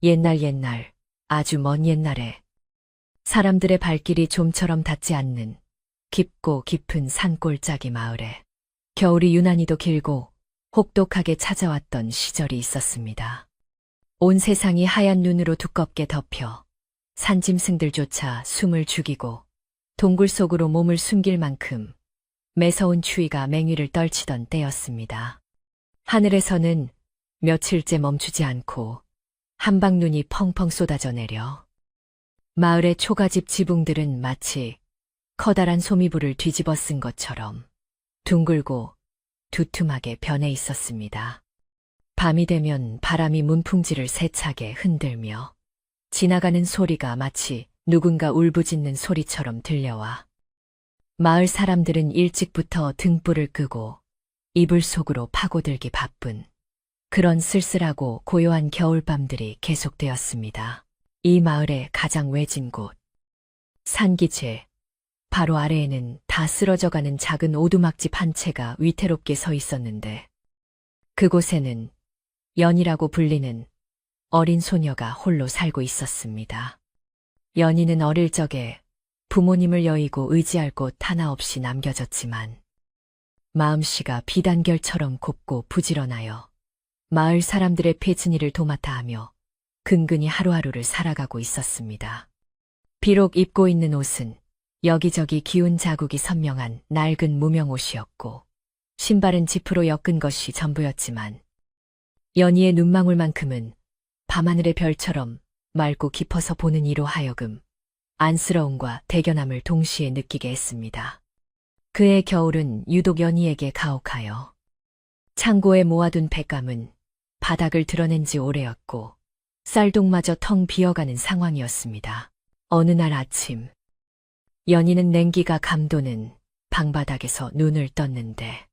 옛날, 아주 먼 옛날에 사람들의 발길이 좀처럼 닿지 않는 깊고 깊은 산골짜기 마을에 겨울이 유난히도 길고 혹독하게 찾아왔던 시절이 있었습니다. 온 세상이 하얀 눈으로 두껍게 덮여 산짐승들조차 숨을 죽이고 동굴 속으로 몸을 숨길 만큼 매서운 추위가 맹위를 떨치던 때였습니다. 하늘에서는 며칠째 멈추지 않고 한방눈이 펑펑 쏟아져 내려 마을의 초가집 지붕들은 마치 커다란 소미불을 뒤집어 쓴 것처럼 둥글고 두툼하게 변해 있었습니다. 밤이 되면 바람이 문풍지를 세차게 흔들며 지나가는 소리가 마치 누군가 울부짖는 소리처럼 들려와 마을 사람들은 일찍부터 등불을 끄고 이불 속으로 파고들기 바쁜 그런 쓸쓸하고 고요한 겨울밤들이 계속되었습니다. 이 마을의 가장 외진 곳, 산기슭, 바로 아래에는 다 쓰러져가는 작은 오두막집 한 채가 위태롭게 서 있었는데 그곳에는 연희라고 불리는 어린 소녀가 홀로 살고 있었습니다. 연희는 어릴 적에 부모님을 여의고 의지할 곳 하나 없이 남겨졌지만 마음씨가 비단결처럼 곱고 부지런하여 마을 사람들의 폐진이를 도맡아 하며 근근히 하루하루를 살아가고 있었습니다. 비록 입고 있는 옷은 여기저기 기운 자국이 선명한 낡은 무명옷이었고 신발은 지프로 엮은 것이 전부였지만 연희의 눈망울만큼은 밤하늘의 별처럼 맑고 깊어서 보는 이로 하여금 안쓰러움과 대견함을 동시에 느끼게 했습니다. 그의 겨울은 유독 연희에게 가혹하여 창고에 모아둔 돛감은 바닥을 드러낸 지 오래였고 쌀독마저 텅 비어가는 상황이었습니다. 어느 날 아침 연희는 냉기가 감도는 방바닥에서 눈을 떴는데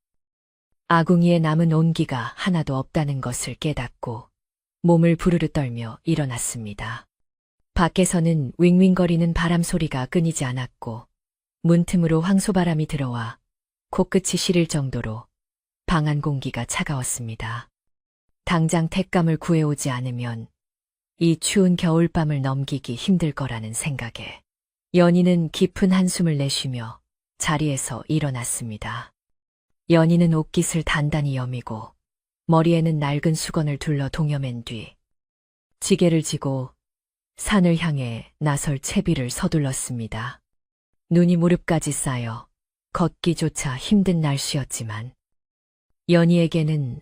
아궁이에 남은 온기가 하나도 없다는 것을 깨닫고 몸을 부르르 떨며 일어났습니다. 밖에서는 윙윙거리는 바람 소리가 끊이지 않았고 문틈으로 황소바람이 들어와 코끝이 시릴 정도로 방 안 공기가 차가웠습니다. 당장 돛감을 구해오지 않으면 이 추운 겨울밤을 넘기기 힘들 거라는 생각에 연희는 깊은 한숨을 내쉬며 자리에서 일어났습니다. 연희는 옷깃을 단단히 여미고 머리에는 낡은 수건을 둘러 동여맨 뒤 지게를 지고 산을 향해 나설 채비를 서둘렀습니다. 눈이 무릎까지 쌓여 걷기조차 힘든 날씨였지만 연희에게는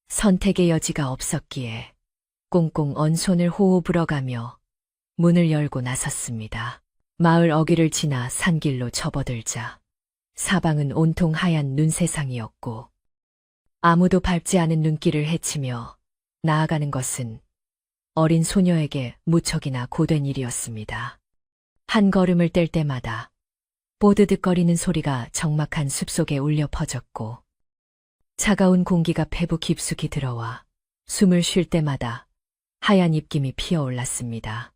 선택의 여지가 없었기에 꽁꽁 언 손을 호호 불어가며 문을 열고 나섰습니다. 마을 어귀를 지나 산길로 접어들자 사방은 온통 하얀 눈세상이었고 아무도 밟지 않은 눈길을 헤치며 나아가는 것은 어린 소녀에게 무척이나 고된 일이었습니다. 한 걸음을 뗄 때마다 뽀드득거리는 소리가 적막한 숲속에 울려 퍼졌고 차가운 공기가 폐부 깊숙이 들어와 숨을 쉴 때마다 하얀 입김이 피어올랐습니다.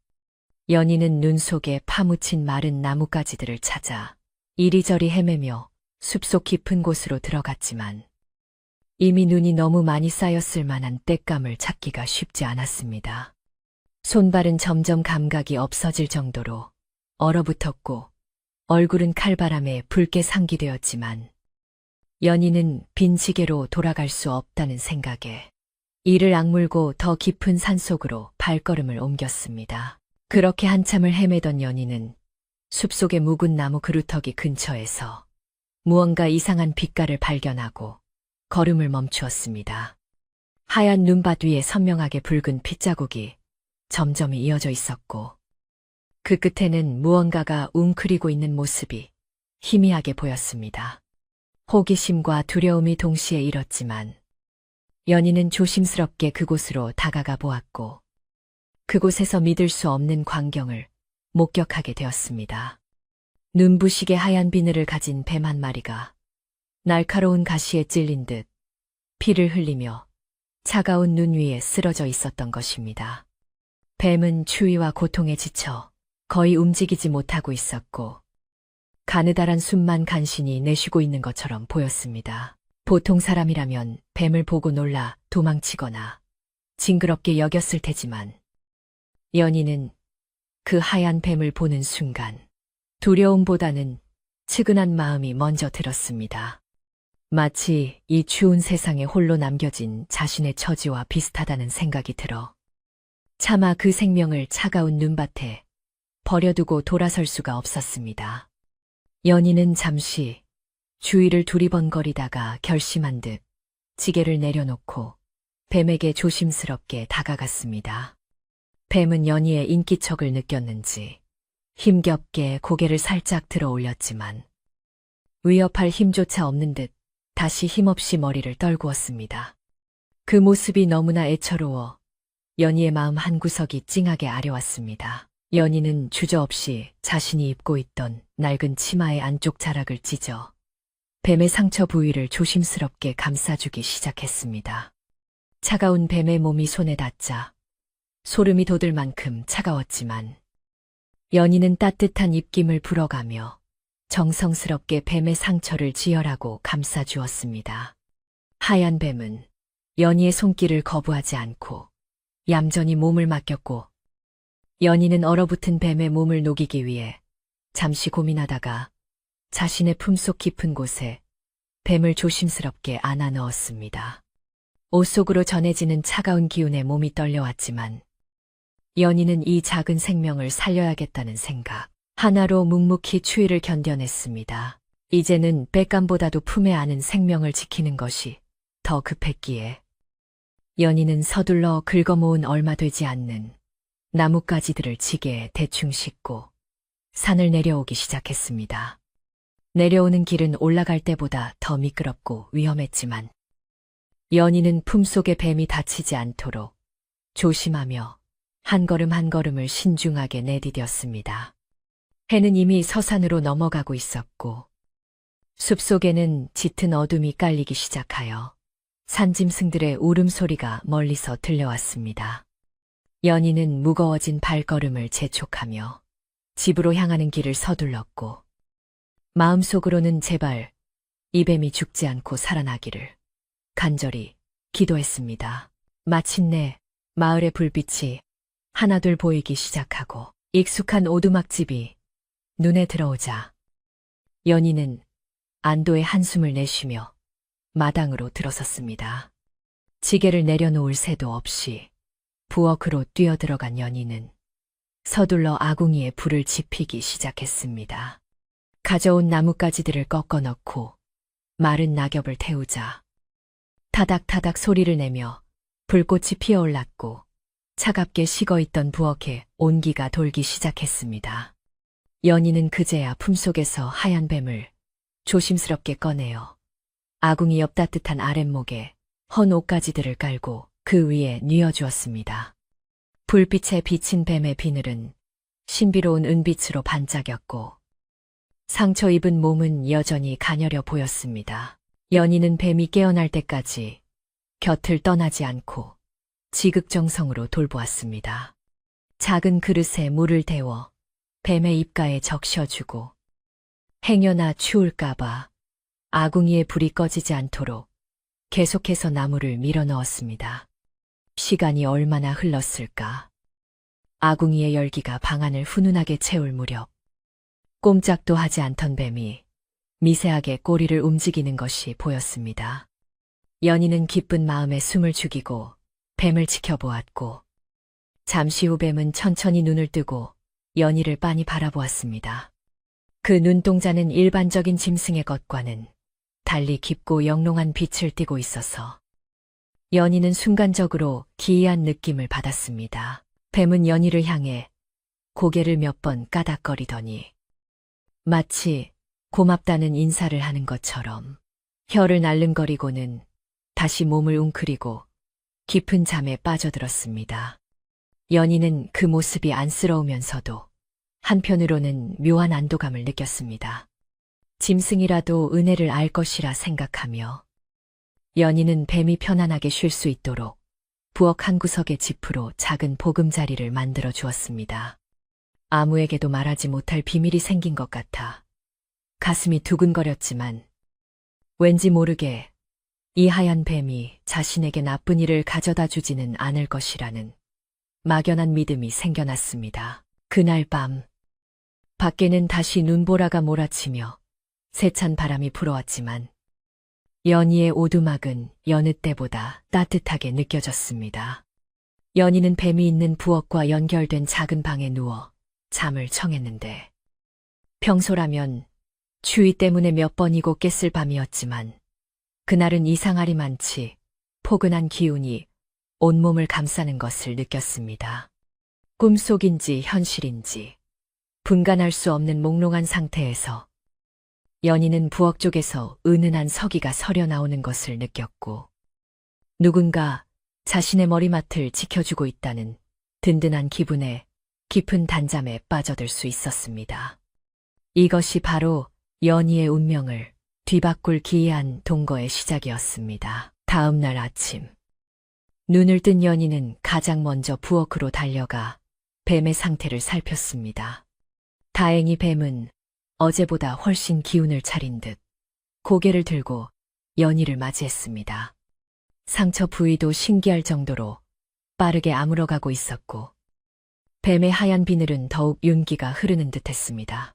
연희는 눈 속에 파묻힌 마른 나뭇가지들을 찾아 이리저리 헤매며 숲속 깊은 곳으로 들어갔지만 이미 눈이 너무 많이 쌓였을 만한 돛감을 찾기가 쉽지 않았습니다. 손발은 점점 감각이 없어질 정도로 얼어붙었고 얼굴은 칼바람에 붉게 상기되었지만 연희는 빈 지게로 돌아갈 수 없다는 생각에 이를 악물고 더 깊은 산속으로 발걸음을 옮겼습니다. 그렇게 한참을 헤매던 연희는 숲속의 묵은 나무 그루터기 근처에서 무언가 이상한 빛깔을 발견하고 걸음을 멈추었습니다. 하얀 눈밭 위에 선명하게 붉은 핏자국이 점점이 이어져 있었고 그 끝에는 무언가가 웅크리고 있는 모습이 희미하게 보였습니다. 호기심과 두려움이 동시에 일었지만 연희는 조심스럽게 그곳으로 다가가 보았고 그곳에서 믿을 수 없는 광경을 목격하게 되었습니다. 눈부시게 하얀 비늘을 가진 뱀 한 마리가 날카로운 가시에 찔린 듯 피를 흘리며 차가운 눈 위에 쓰러져 있었던 것입니다. 뱀은 추위와 고통에 지쳐 거의 움직이지 못하고 있었고 가느다란 숨만 간신히 내쉬고 있는 것처럼 보였습니다. 보통 사람이라면 뱀을 보고 놀라 도망치거나 징그럽게 여겼을 테지만 연희는 그 하얀 뱀을 보는 순간 두려움보다는 측은한 마음이 먼저 들었습니다. 마치 이 추운 세상에 홀로 남겨진 자신의 처지와 비슷하다는 생각이 들어 차마 그 생명을 차가운 눈밭에 버려두고 돌아설 수가 없었습니다. 연희는 잠시 주위를 두리번거리다가 결심한 듯 지게를 내려놓고 뱀에게 조심스럽게 다가갔습니다. 뱀은 연희의 인기척을 느꼈는지 힘겹게 고개를 살짝 들어 올렸지만 위협할 힘조차 없는 듯 다시 힘없이 머리를 떨구었습니다. 그 모습이 너무나 애처로워 연희의 마음 한구석이 찡하게 아려왔습니다. 연희는 주저없이 자신이 입고 있던 낡은 치마의 안쪽 자락을 찢어 뱀의 상처 부위를 조심스럽게 감싸주기 시작했습니다. 차가운 뱀의 몸이 손에 닿자 소름이 돋을 만큼 차가웠지만 연희는 따뜻한 입김을 불어가며 정성스럽게 뱀의 상처를 지혈하고 감싸주었습니다. 하얀 뱀은 연희의 손길을 거부하지 않고 얌전히 몸을 맡겼고 연희는 얼어붙은 뱀의 몸을 녹이기 위해 잠시 고민하다가 자신의 품속 깊은 곳에 뱀을 조심스럽게 안아 넣었습니다. 옷 속으로 전해지는 차가운 기운에 몸이 떨려왔지만 연희는 이 작은 생명을 살려야겠다는 생각 하나로 묵묵히 추위를 견뎌냈습니다. 이제는 땔감보다도 품에 안은 생명을 지키는 것이 더 급했기에 연희는 서둘러 긁어모은 얼마 되지 않는 나뭇가지들을 지게에 대충 싣고 산을 내려오기 시작했습니다. 내려오는 길은 올라갈 때보다 더 미끄럽고 위험했지만 연희는 품속에 뱀이 다치지 않도록 조심하며 한 걸음 한 걸음을 신중하게 내디뎠습니다. 해는 이미 서산으로 넘어가고 있었고 숲속에는 짙은 어둠이 깔리기 시작하여 산짐승들의 울음소리가 멀리서 들려왔습니다. 연희는 무거워진 발걸음을 재촉하며 집으로 향하는 길을 서둘렀고 마음속으로는 제발 이 뱀이 죽지 않고 살아나기를 간절히 기도했습니다. 마침내 마을의 불빛이 하나둘 보이기 시작하고 익숙한 오두막집이 눈에 들어오자 연희는 안도의 한숨을 내쉬며 마당으로 들어섰습니다. 지게를 내려놓을 새도 없이 부엌으로 뛰어들어간 연희는 서둘러 아궁이에 불을 지피기 시작했습니다. 가져온 나뭇가지들을 꺾어 넣고 마른 낙엽을 태우자 타닥타닥 소리를 내며 불꽃이 피어올랐고 차갑게 식어있던 부엌에 온기가 돌기 시작했습니다. 연희는 그제야 품속에서 하얀 뱀을 조심스럽게 꺼내어 아궁이 옆 따뜻한 아랫목에 헌 옷가지들을 깔고 그 위에 뉘어주었습니다. 불빛에 비친 뱀의 비늘은 신비로운 은빛으로 반짝였고 상처 입은 몸은 여전히 가녀려 보였습니다. 연희는 뱀이 깨어날 때까지 곁을 떠나지 않고 지극정성으로 돌보았습니다. 작은 그릇에 물을 데워 뱀의 입가에 적셔주고 행여나 추울까봐 아궁이에 불이 꺼지지 않도록 계속해서 나무를 밀어 넣었습니다. 시간이 얼마나 흘렀을까. 아궁이의 열기가 방안을 훈훈하게 채울 무렵 꼼짝도 하지 않던 뱀이 미세하게 꼬리를 움직이는 것이 보였습니다. 연희는 기쁜 마음에 숨을 죽이고 뱀을 지켜보았고 잠시 후 뱀은 천천히 눈을 뜨고 연희를 빤히 바라보았습니다. 그 눈동자는 일반적인 짐승의 것과는 달리 깊고 영롱한 빛을 띠고 있어서 연희는 순간적으로 기이한 느낌을 받았습니다. 뱀은 연희를 향해 고개를 몇 번 까닥거리더니 마치 고맙다는 인사를 하는 것처럼 혀를 날름거리고는 다시 몸을 웅크리고 깊은 잠에 빠져들었습니다. 연희는 그 모습이 안쓰러우면서도 한편으로는 묘한 안도감을 느꼈습니다. 짐승이라도 은혜를 알 것이라 생각하며 연희는 뱀이 편안하게 쉴 수 있도록 부엌 한 구석의 지프로 작은 보금자리를 만들어 주었습니다. 아무에게도 말하지 못할 비밀이 생긴 것 같아 가슴이 두근거렸지만 왠지 모르게 이 하얀 뱀이 자신에게 나쁜 일을 가져다 주지는 않을 것이라는 막연한 믿음이 생겨났습니다. 그날 밤, 밖에는 다시 눈보라가 몰아치며 세찬 바람이 불어왔지만 연희의 오두막은 여느 때보다 따뜻하게 느껴졌습니다. 연희는 뱀이 있는 부엌과 연결된 작은 방에 누워 잠을 청했는데 평소라면 추위 때문에 몇 번이고 깼을 밤이었지만 그날은 이상하리만치 포근한 기운이 온몸을 감싸는 것을 느꼈습니다. 꿈속인지 현실인지 분간할 수 없는 몽롱한 상태에서 연희는 부엌 쪽에서 은은한 서기가 서려 나오는 것을 느꼈고 누군가 자신의 머리맡을 지켜주고 있다는 든든한 기분에 깊은 단잠에 빠져들 수 있었습니다. 이것이 바로 연희의 운명을 뒤바꿀 기이한 동거의 시작이었습니다. 다음 날 아침, 눈을 뜬 연희는 가장 먼저 부엌으로 달려가 뱀의 상태를 살폈습니다. 다행히 뱀은 어제보다 훨씬 기운을 차린 듯 고개를 들고 연희를 맞이했습니다. 상처 부위도 신기할 정도로 빠르게 아물어가고 있었고 뱀의 하얀 비늘은 더욱 윤기가 흐르는 듯했습니다.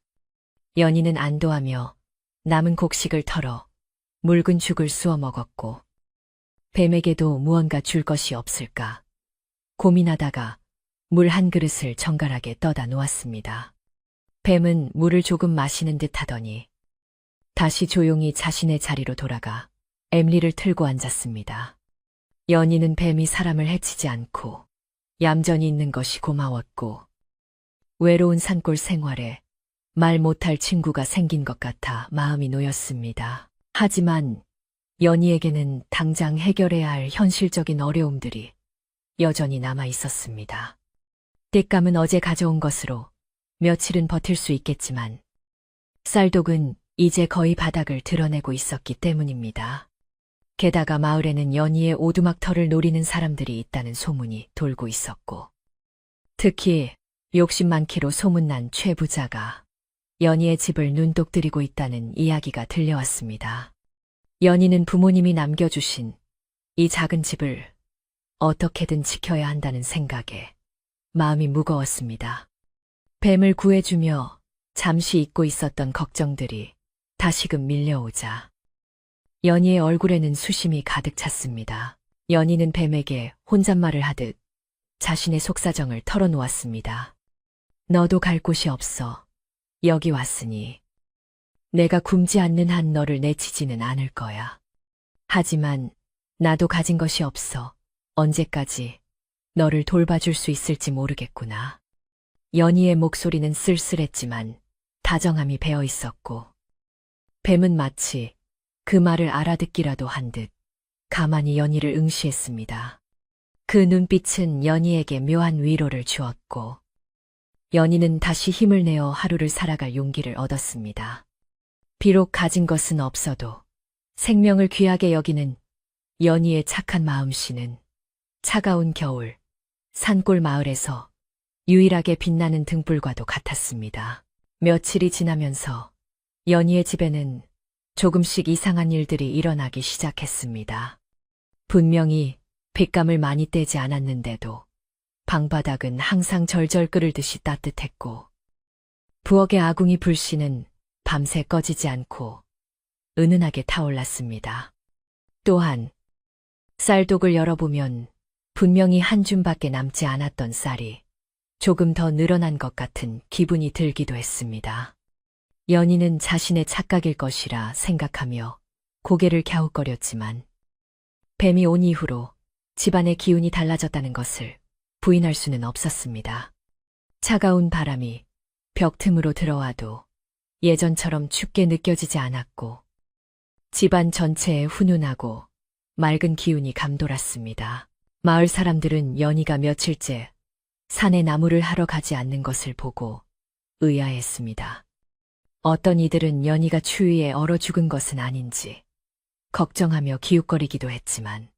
연희는 안도하며 남은 곡식을 털어 묽은 죽을 쑤어 먹었고 뱀에게도 무언가 줄 것이 없을까 고민하다가 물 한 그릇을 정갈하게 떠다 놓았습니다. 뱀은 물을 조금 마시는 듯 하더니 다시 조용히 자신의 자리로 돌아가 엠리를 틀고 앉았습니다. 연희는 뱀이 사람을 해치지 않고 얌전히 있는 것이 고마웠고 외로운 산골 생활에 말 못할 친구가 생긴 것 같아 마음이 놓였습니다. 하지만 연희에게는 당장 해결해야 할 현실적인 어려움들이 여전히 남아 있었습니다. 땔감은 어제 가져온 것으로 며칠은 버틸 수 있겠지만 쌀독은 이제 거의 바닥을 드러내고 있었기 때문입니다. 게다가 마을에는 연희의 오두막 털을 노리는 사람들이 있다는 소문이 돌고 있었고 특히 욕심 많기로 소문난 최 부자가 연희의 집을 눈독 들이고 있다는 이야기가 들려왔습니다. 연희는 부모님이 남겨주신 이 작은 집을 어떻게든 지켜야 한다는 생각에 마음이 무거웠습니다. 뱀을 구해주며 잠시 잊고 있었던 걱정들이 다시금 밀려오자 연희의 얼굴에는 수심이 가득 찼습니다. 연희는 뱀에게 혼잣말을 하듯 자신의 속사정을 털어놓았습니다. 너도 갈 곳이 없어. 여기 왔으니 내가 굶지 않는 한 너를 내치지는 않을 거야. 하지만 나도 가진 것이 없어 언제까지 너를 돌봐줄 수 있을지 모르겠구나. 연희의 목소리는 쓸쓸했지만 다정함이 배어 있었고 뱀은 마치 그 말을 알아듣기라도 한 듯 가만히 연희를 응시했습니다. 그 눈빛은 연희에게 묘한 위로를 주었고 연희는 다시 힘을 내어 하루를 살아갈 용기를 얻었습니다. 비록 가진 것은 없어도 생명을 귀하게 여기는 연희의 착한 마음씨는 차가운 겨울 산골 마을에서 유일하게 빛나는 등불과도 같았습니다. 며칠이 지나면서 연희의 집에는 조금씩 이상한 일들이 일어나기 시작했습니다. 분명히 빗감을 많이 떼지 않았는데도 방바닥은 항상 절절 끓을 듯이 따뜻했고 부엌의 아궁이 불씨는 밤새 꺼지지 않고 은은하게 타올랐습니다. 또한 쌀독을 열어보면 분명히 한 줌밖에 남지 않았던 쌀이 조금 더 늘어난 것 같은 기분이 들기도 했습니다. 연희는 자신의 착각일 것이라 생각하며 고개를 갸웃거렸지만 뱀이 온 이후로 집안의 기운이 달라졌다는 것을 부인할 수는 없었습니다. 차가운 바람이 벽 틈으로 들어와도 예전처럼 춥게 느껴지지 않았고 집안 전체에 훈훈하고 맑은 기운이 감돌았습니다. 마을 사람들은 연희가 며칠째 산에 나무를 하러 가지 않는 것을 보고 의아했습니다. 어떤 이들은 연희가 추위에 얼어 죽은 것은 아닌지 걱정하며 기웃거리기도 했지만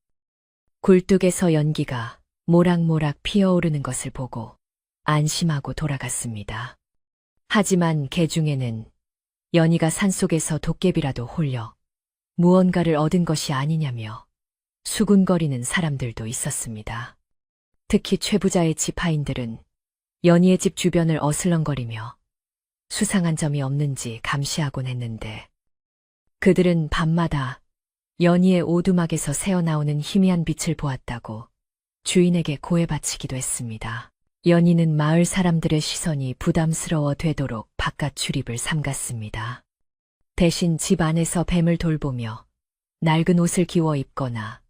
굴뚝에서 연기가 모락모락 피어오르는 것을 보고 안심하고 돌아갔습니다. 하지만 개 중에는 연희가 산속에서 도깨비라도 홀려 무언가를 얻은 것이 아니냐며 수군거리는 사람들도 있었습니다. 특히 최부자의 지파인들은 연희의 집 주변을 어슬렁거리며 수상한 점이 없는지 감시하곤 했는데 그들은 밤마다 연희의 오두막에서 새어나오는 희미한 빛을 보았다고 주인에게 고해바치기도 했습니다. 연희는 마을 사람들의 시선이 부담스러워 되도록 바깥 출입을 삼갔습니다. 대신 집 안에서 뱀을 돌보며 낡은 옷을 기워 입거나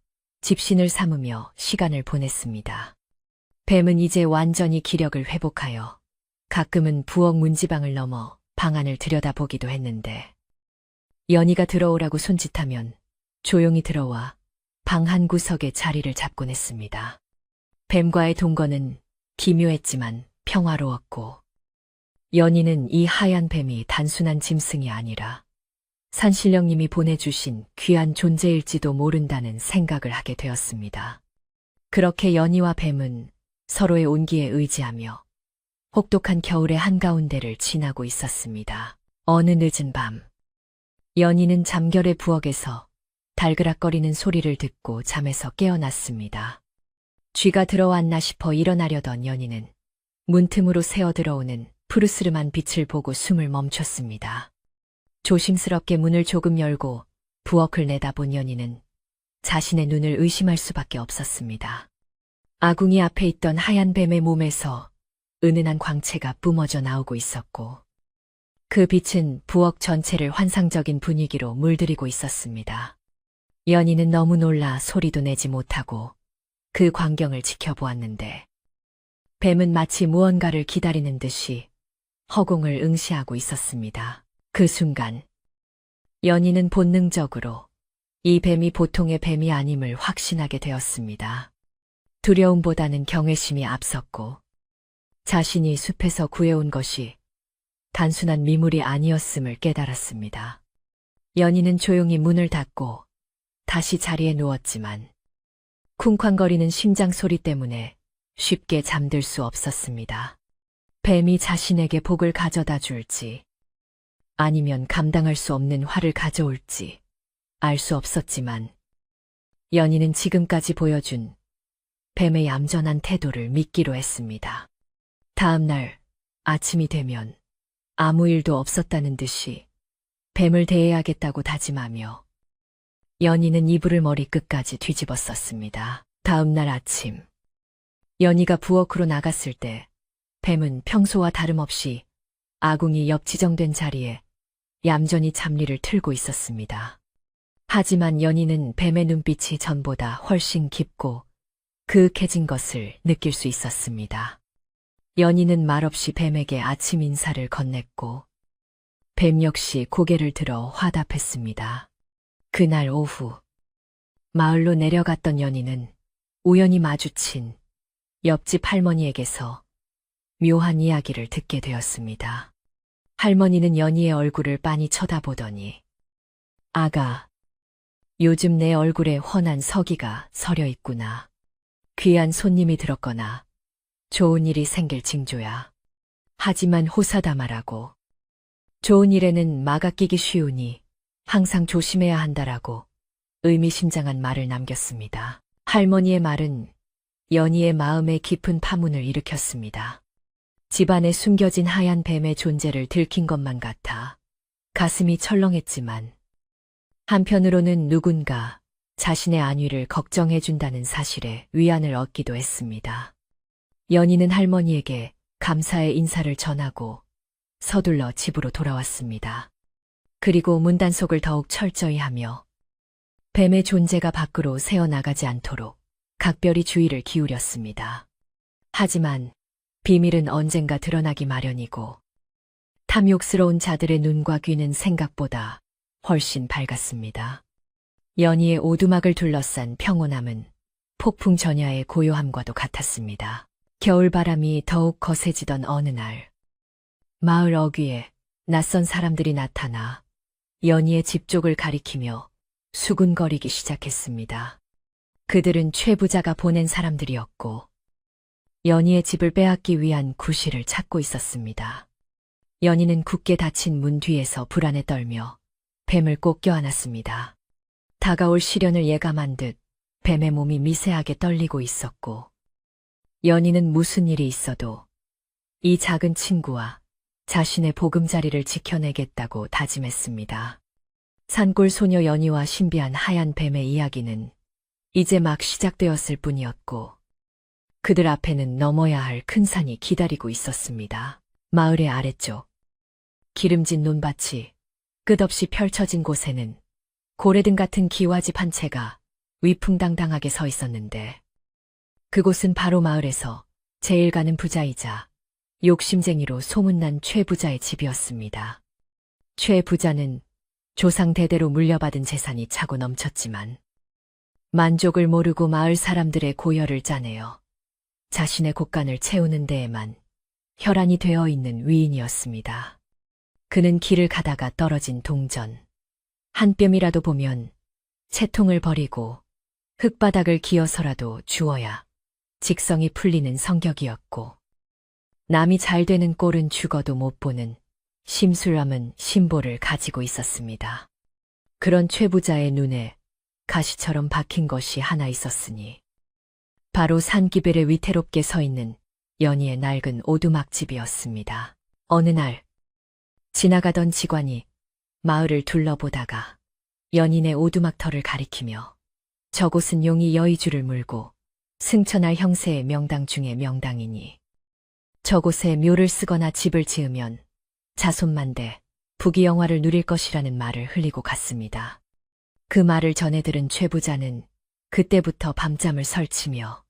집신을 삼으며 시간을 보냈습니다. 뱀은 이제 완전히 기력을 회복하여 가끔은 부엌 문지방을 넘어 방 안을 들여다보기도 했는데 연희가 들어오라고 손짓하면 조용히 들어와 방 한 구석에 자리를 잡곤 했습니다. 뱀과의 동거는 기묘했지만 평화로웠고 연희는 이 하얀 뱀이 단순한 짐승이 아니라 산신령님이 보내주신 귀한 존재일지도 모른다는 생각을 하게 되었습니다. 그렇게 연희와 뱀은 서로의 온기에 의지하며 혹독한 겨울의 한가운데를 지나고 있었습니다. 어느 늦은 밤, 연희는 잠결에 부엌에서 달그락거리는 소리를 듣고 잠에서 깨어났습니다. 쥐가 들어왔나 싶어 일어나려던 연희는 문틈으로 새어 들어오는 푸르스름한 빛을 보고 숨을 멈췄습니다. 조심스럽게 문을 조금 열고 부엌을 내다본 연희는 자신의 눈을 의심할 수밖에 없었습니다. 아궁이 앞에 있던 하얀 뱀의 몸에서 은은한 광채가 뿜어져 나오고 있었고 그 빛은 부엌 전체를 환상적인 분위기로 물들이고 있었습니다. 연희는 너무 놀라 소리도 내지 못하고 그 광경을 지켜보았는데 뱀은 마치 무언가를 기다리는 듯이 허공을 응시하고 있었습니다. 그 순간 연희는 본능적으로 이 뱀이 보통의 뱀이 아님을 확신하게 되었습니다. 두려움보다는 경외심이 앞섰고 자신이 숲에서 구해온 것이 단순한 미물이 아니었음을 깨달았습니다. 연희는 조용히 문을 닫고 다시 자리에 누웠지만 쿵쾅거리는 심장 소리 때문에 쉽게 잠들 수 없었습니다. 뱀이 자신에게 복을 가져다 줄지 아니면 감당할 수 없는 화를 가져올지 알 수 없었지만 연희는 지금까지 보여준 뱀의 얌전한 태도를 믿기로 했습니다. 다음 날 아침이 되면 아무 일도 없었다는 듯이 뱀을 대해야겠다고 다짐하며 연희는 이불을 머리끝까지 뒤집어 썼습니다. 다음 날 아침 연희가 부엌으로 나갔을 때 뱀은 평소와 다름없이 아궁이 옆 지정된 자리에 얌전히 잠리를 틀고 있었습니다. 하지만 연희는 뱀의 눈빛이 전보다 훨씬 깊고 그윽해진 것을 느낄 수 있었습니다. 연희는 말없이 뱀에게 아침 인사를 건넸고 뱀 역시 고개를 들어 화답했습니다. 그날 오후 마을로 내려갔던 연희는 우연히 마주친 옆집 할머니에게서 묘한 이야기를 듣게 되었습니다. 할머니는 연희의 얼굴을 빤히 쳐다보더니 아가, 요즘 내 얼굴에 훤한 서기가 서려 있구나. 귀한 손님이 들었거나 좋은 일이 생길 징조야. 하지만 호사다마라고. 좋은 일에는 막아 끼기 쉬우니 항상 조심해야 한다라고 의미심장한 말을 남겼습니다. 할머니의 말은 연희의 마음에 깊은 파문을 일으켰습니다. 집안에 숨겨진 하얀 뱀의 존재를 들킨 것만 같아 가슴이 철렁했지만 한편으로는 누군가 자신의 안위를 걱정해준다는 사실에 위안을 얻기도 했습니다. 연희는 할머니에게 감사의 인사를 전하고 서둘러 집으로 돌아왔습니다. 그리고 문단속을 더욱 철저히 하며 뱀의 존재가 밖으로 새어나가지 않도록 각별히 주의를 기울였습니다. 하지만 비밀은 언젠가 드러나기 마련이고 탐욕스러운 자들의 눈과 귀는 생각보다 훨씬 밝았습니다. 연희의 오두막을 둘러싼 평온함은 폭풍 전야의 고요함과도 같았습니다. 겨울바람이 더욱 거세지던 어느 날 마을 어귀에 낯선 사람들이 나타나 연희의 집 쪽을 가리키며 수군거리기 시작했습니다. 그들은 최부자가 보낸 사람들이었고 연희의 집을 빼앗기 위한 구실을 찾고 있었습니다. 연희는 굳게 닫힌 문 뒤에서 불안에 떨며 뱀을 꼭 껴안았습니다. 다가올 시련을 예감한 듯 뱀의 몸이 미세하게 떨리고 있었고 연희는 무슨 일이 있어도 이 작은 친구와 자신의 보금자리를 지켜내겠다고 다짐했습니다. 산골 소녀 연희와 신비한 하얀 뱀의 이야기는 이제 막 시작되었을 뿐이었고 그들 앞에는 넘어야 할 큰 산이 기다리고 있었습니다. 마을의 아래쪽 기름진 논밭이 끝없이 펼쳐진 곳에는 고래등 같은 기와집 한 채가 위풍당당하게 서 있었는데 그곳은 바로 마을에서 제일 가는 부자이자 욕심쟁이로 소문난 최 부자의 집이었습니다. 최 부자는 조상 대대로 물려받은 재산이 차고 넘쳤지만 만족을 모르고 마을 사람들의 고열을 짜내어 자신의 곳간을 채우는 데에만 혈안이 되어 있는 위인이었습니다. 그는 길을 가다가 떨어진 동전 한 뼘이라도 보면 채통을 버리고 흙바닥을 기어서라도 주어야 직성이 풀리는 성격이었고 남이 잘 되는 꼴은 죽어도 못 보는 심술함은 심보를 가지고 있었습니다. 그런 최 부자의 눈에 가시처럼 박힌 것이 하나 있었으니 바로 산기별에 위태롭게 서 있는 연희의 낡은 오두막집이었습니다. 어느 날 지나가던 직관이 마을을 둘러보다가 연인의 오두막터를 가리키며 저곳은 용이 여의주를 물고 승천할 형세의 명당 중의 명당이니 저곳에 묘를 쓰거나 집을 지으면 자손만대 부귀영화를 누릴 것이라는 말을 흘리고 갔습니다. 그 말을 전해 들은 최 부자는 그때부터 밤잠을 설치며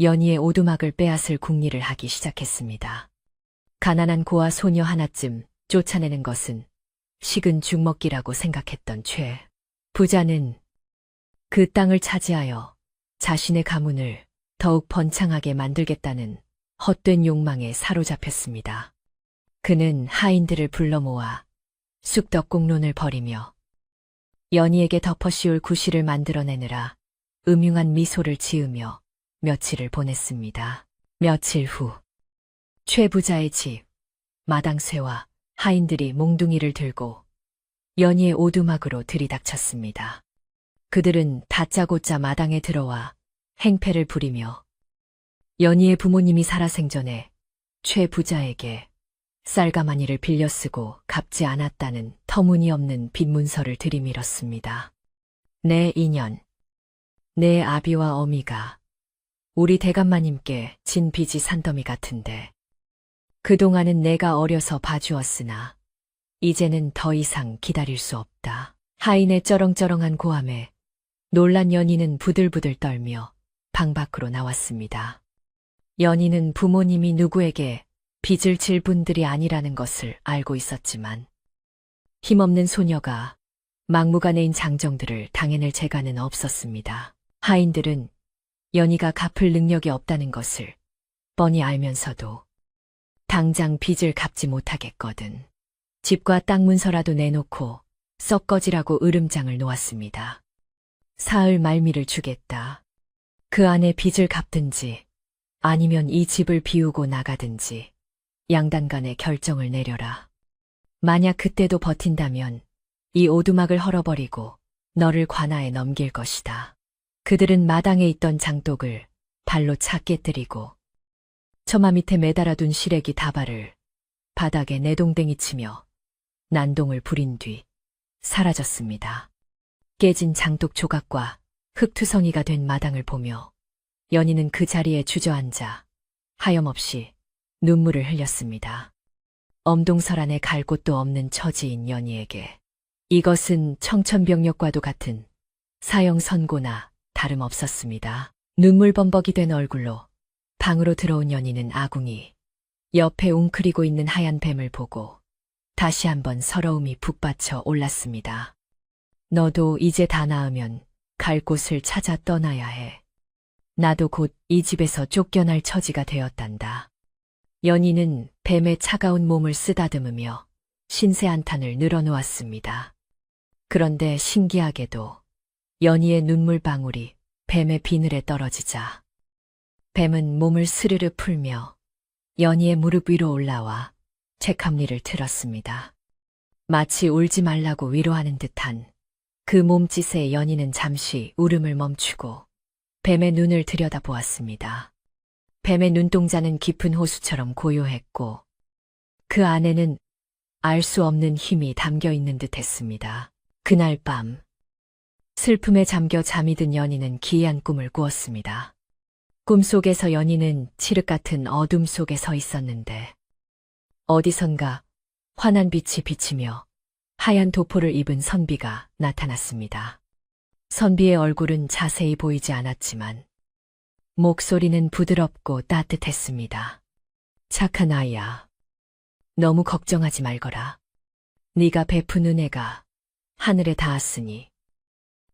연희의 오두막을 빼앗을 궁리를 하기 시작했습니다. 가난한 고아 소녀 하나쯤 쫓아내는 것은 식은 죽먹기라고 생각했던 최 부자는 그 땅을 차지하여 자신의 가문을 더욱 번창하게 만들겠다는 헛된 욕망에 사로잡혔습니다. 그는 하인들을 불러 모아 쑥덕공론을 벌이며 연희에게 덮어씌울 구실을 만들어내느라 음흉한 미소를 지으며 며칠을 보냈습니다. 며칠 후 최 부자의 집 마당쇠와 하인들이 몽둥이를 들고 연희의 오두막으로 들이닥쳤습니다. 그들은 다짜고짜 마당에 들어와 행패를 부리며 연희의 부모님이 살아생전에 최 부자에게 쌀가마니를 빌려 쓰고 갚지 않았다는 터무니없는 빚문서를 들이밀었습니다. 내 인연, 내 아비와 어미가 우리 대감마님께 진 빚이 산더미 같은데 그동안은 내가 어려서 봐주었으나 이제는 더 이상 기다릴 수 없다. 하인의 쩌렁쩌렁한 고함에 놀란 연희는 부들부들 떨며 방 밖으로 나왔습니다. 연희는 부모님이 누구에게 빚을 질 분들이 아니라는 것을 알고 있었지만 힘없는 소녀가 막무가내인 장정들을 당해낼 재간은 없었습니다. 하인들은 연희가 갚을 능력이 없다는 것을 뻔히 알면서도 당장 빚을 갚지 못하겠거든 집과 땅 문서라도 내놓고 썩 꺼지라고 으름장을 놓았습니다. 사흘 말미를 주겠다. 그 안에 빚을 갚든지 아니면 이 집을 비우고 나가든지 양단 간에 결정을 내려라. 만약 그때도 버틴다면 이 오두막을 헐어버리고 너를 관아에 넘길 것이다. 그들은 마당에 있던 장독을 발로 차 깨뜨리고 처마 밑에 매달아둔 시래기 다발을 바닥에 내동댕이 치며 난동을 부린 뒤 사라졌습니다. 깨진 장독 조각과 흙투성이가 된 마당을 보며 연희는 그 자리에 주저앉아 하염없이 눈물을 흘렸습니다. 엄동설안에 갈 곳도 없는 처지인 연희에게 이것은 청천벽력과도 같은 사형선고나 다름없었습니다. 눈물범벅이 된 얼굴로 방으로 들어온 연희는 아궁이 옆에 웅크리고 있는 하얀 뱀을 보고 다시 한번 서러움이 북받쳐 올랐습니다. 너도 이제 다 나으면 갈 곳을 찾아 떠나야 해. 나도 곧 이 집에서 쫓겨날 처지가 되었단다. 연희는 뱀의 차가운 몸을 쓰다듬으며 신세 한탄을 늘어놓았습니다. 그런데 신기하게도 연희의 눈물방울이 뱀의 비늘에 떨어지자 뱀은 몸을 스르르 풀며 연희의 무릎 위로 올라와 책함리를 틀었습니다. 마치 울지 말라고 위로하는 듯한 그 몸짓에 연희는 잠시 울음을 멈추고 뱀의 눈을 들여다보았습니다. 뱀의 눈동자는 깊은 호수처럼 고요했고 그 안에는 알 수 없는 힘이 담겨 있는 듯 했습니다. 그날 밤 슬픔에 잠겨 잠이 든 연희는 기이한 꿈을 꾸었습니다. 꿈속에서 연희는 칠흑 같은 어둠 속에 서 있었는데 어디선가 환한 빛이 비치며 하얀 도포를 입은 선비가 나타났습니다. 선비의 얼굴은 자세히 보이지 않았지만 목소리는 부드럽고 따뜻했습니다. 착한 아이야. 너무 걱정하지 말거라. 네가 베푼 은혜가 하늘에 닿았으니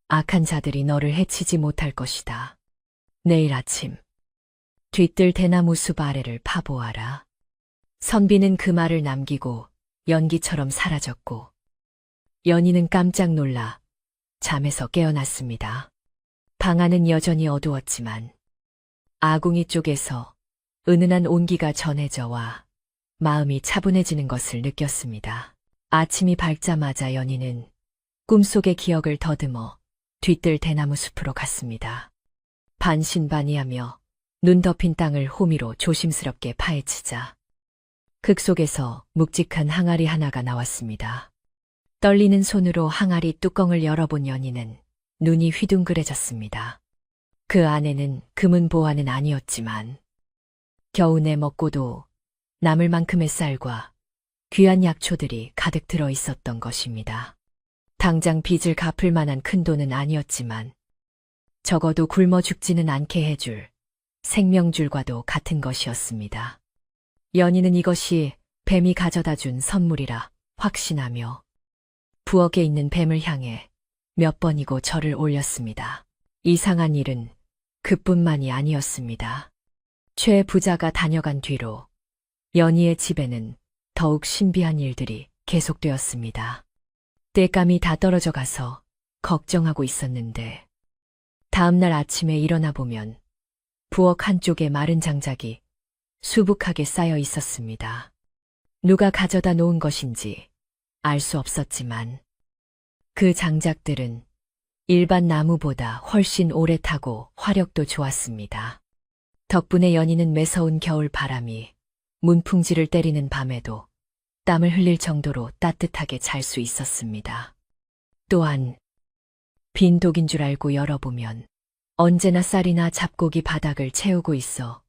악한 자들이 너를 해치지 못할 것이다. 내일 아침 뒤뜰 대나무 숲 아래를 파보아라. 선비는 그 말을 남기고 연기처럼 사라졌고 연희는 깜짝 놀라 잠에서 깨어났습니다. 방 안은 여전히 어두웠지만 아궁이 쪽에서 은은한 온기가 전해져 와 마음이 차분해지는 것을 느꼈습니다. 아침이 밝자마자 연희는 꿈속의 기억을 더듬어 뒤뜰 대나무 숲으로 갔습니다. 반신반의하며 눈 덮인 땅을 호미로 조심스럽게 파헤치자 극 속에서 묵직한 항아리 하나가 나왔습니다. 떨리는 손으로 항아리 뚜껑을 열어본 연희는 눈이 휘둥그레졌습니다. 그 안에는 금은 보화는 아니었지만 겨우내 먹고도 남을 만큼의 쌀과 귀한 약초들이 가득 들어 있었던 것입니다. 당장 빚을 갚을 만한 큰 돈은 아니었지만 적어도 굶어 죽지는 않게 해줄 생명줄과도 같은 것이었습니다. 연희는 이것이 뱀이 가져다 준 선물이라 확신하며 부엌에 있는 뱀을 향해 몇 번이고 절을 올렸습니다. 이상한 일은 그뿐만이 아니었습니다. 최 부자가 다녀간 뒤로 연희의 집에는 더욱 신비한 일들이 계속되었습니다. 땔감이 다 떨어져 가서 걱정하고 있었는데 다음날 아침에 일어나 보면 부엌 한쪽에 마른 장작이 수북하게 쌓여 있었습니다. 누가 가져다 놓은 것인지 알 수 없었지만 그 장작들은 일반 나무보다 훨씬 오래 타고 화력도 좋았습니다. 덕분에 연희는 매서운 겨울 바람이 문풍지를 때리는 밤에도 땀을 흘릴 정도로 따뜻하게 잘 수 있었습니다. 또한 빈 독인 줄 알고 열어보면 언제나 쌀이나 잡곡이 바닥을 채우고 있어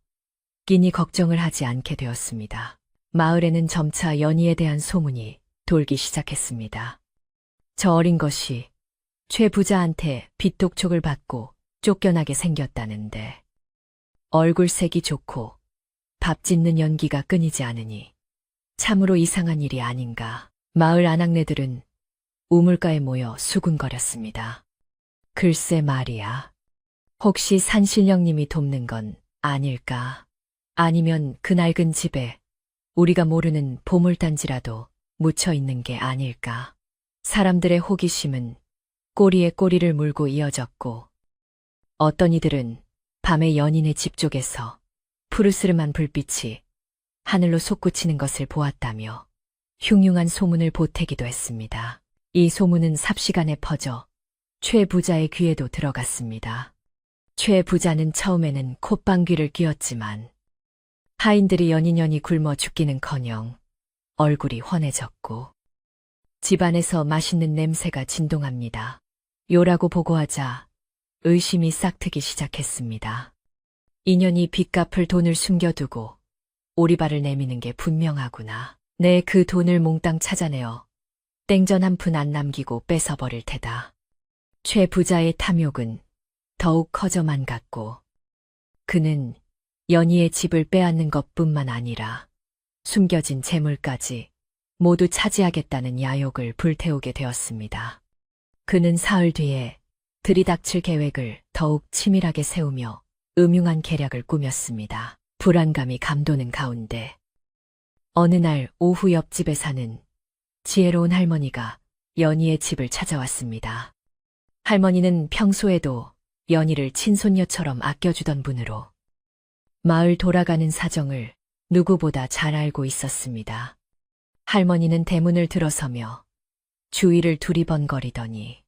끼니 걱정을 하지 않게 되었습니다. 마을에는 점차 연희에 대한 소문이 돌기 시작했습니다. 저 어린 것이 최 부자한테 빚독촉을 받고 쫓겨나게 생겼다는데 얼굴색이 좋고 밥 짓는 연기가 끊이지 않으니 참으로 이상한 일이 아닌가. 마을 아낙네들은 우물가에 모여 수군거렸습니다. 글쎄 말이야. 혹시 산신령님이 돕는 건 아닐까? 아니면 그 낡은 집에 우리가 모르는 보물단지라도 묻혀 있는 게 아닐까? 사람들의 호기심은 꼬리에 꼬리를 물고 이어졌고 어떤 이들은 밤에 연인의 집 쪽에서 푸르스름한 불빛이 하늘로 솟구치는 것을 보았다며 흉흉한 소문을 보태기도 했습니다. 이 소문은 삽시간에 퍼져 최 부자의 귀에도 들어갔습니다. 최 부자는 처음에는 콧방귀를 뀌었지만 하인들이 연인연이 굶어 죽기는커녕 얼굴이 환해졌고 집안에서 맛있는 냄새가 진동합니다. 요라고 보고하자 의심이 싹트기 시작했습니다. 인연이 빚 갚을 돈을 숨겨두고 오리발을 내미는 게 분명하구나. 내 그 돈을 몽땅 찾아내어 땡전 한 푼 안 남기고 뺏어버릴 테다. 최 부자의 탐욕은 더욱 커져만 갔고 그는 연희의 집을 빼앗는 것뿐만 아니라 숨겨진 재물까지 모두 차지하겠다는 야욕을 불태우게 되었습니다. 그는 사흘 뒤에 들이닥칠 계획을 더욱 치밀하게 세우며 음흉한 계략을 꾸몄습니다. 불안감이 감도는 가운데 어느 날 오후 옆집에 사는 지혜로운 할머니가 연희의 집을 찾아왔습니다. 할머니는 평소에도 연희를 친손녀처럼 아껴주던 분으로 마을 돌아가는 사정을 누구보다 잘 알고 있었습니다. 할머니는 대문을 들어서며 주위를 두리번거리더니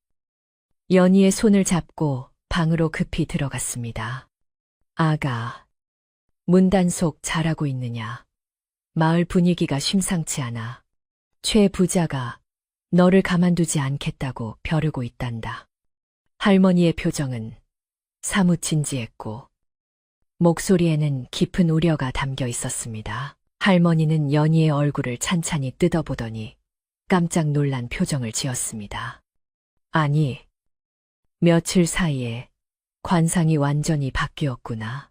연희의 손을 잡고 방으로 급히 들어갔습니다. 아가, 문단속 잘하고 있느냐? 마을 분위기가 심상치 않아. 최 부자가 너를 가만두지 않겠다고 벼르고 있단다. 할머니의 표정은 사뭇 진지했고 목소리에는 깊은 우려가 담겨 있었습니다. 할머니는 연희의 얼굴을 찬찬히 뜯어보더니 깜짝 놀란 표정을 지었습니다. 아니, 며칠 사이에 관상이 완전히 바뀌었구나.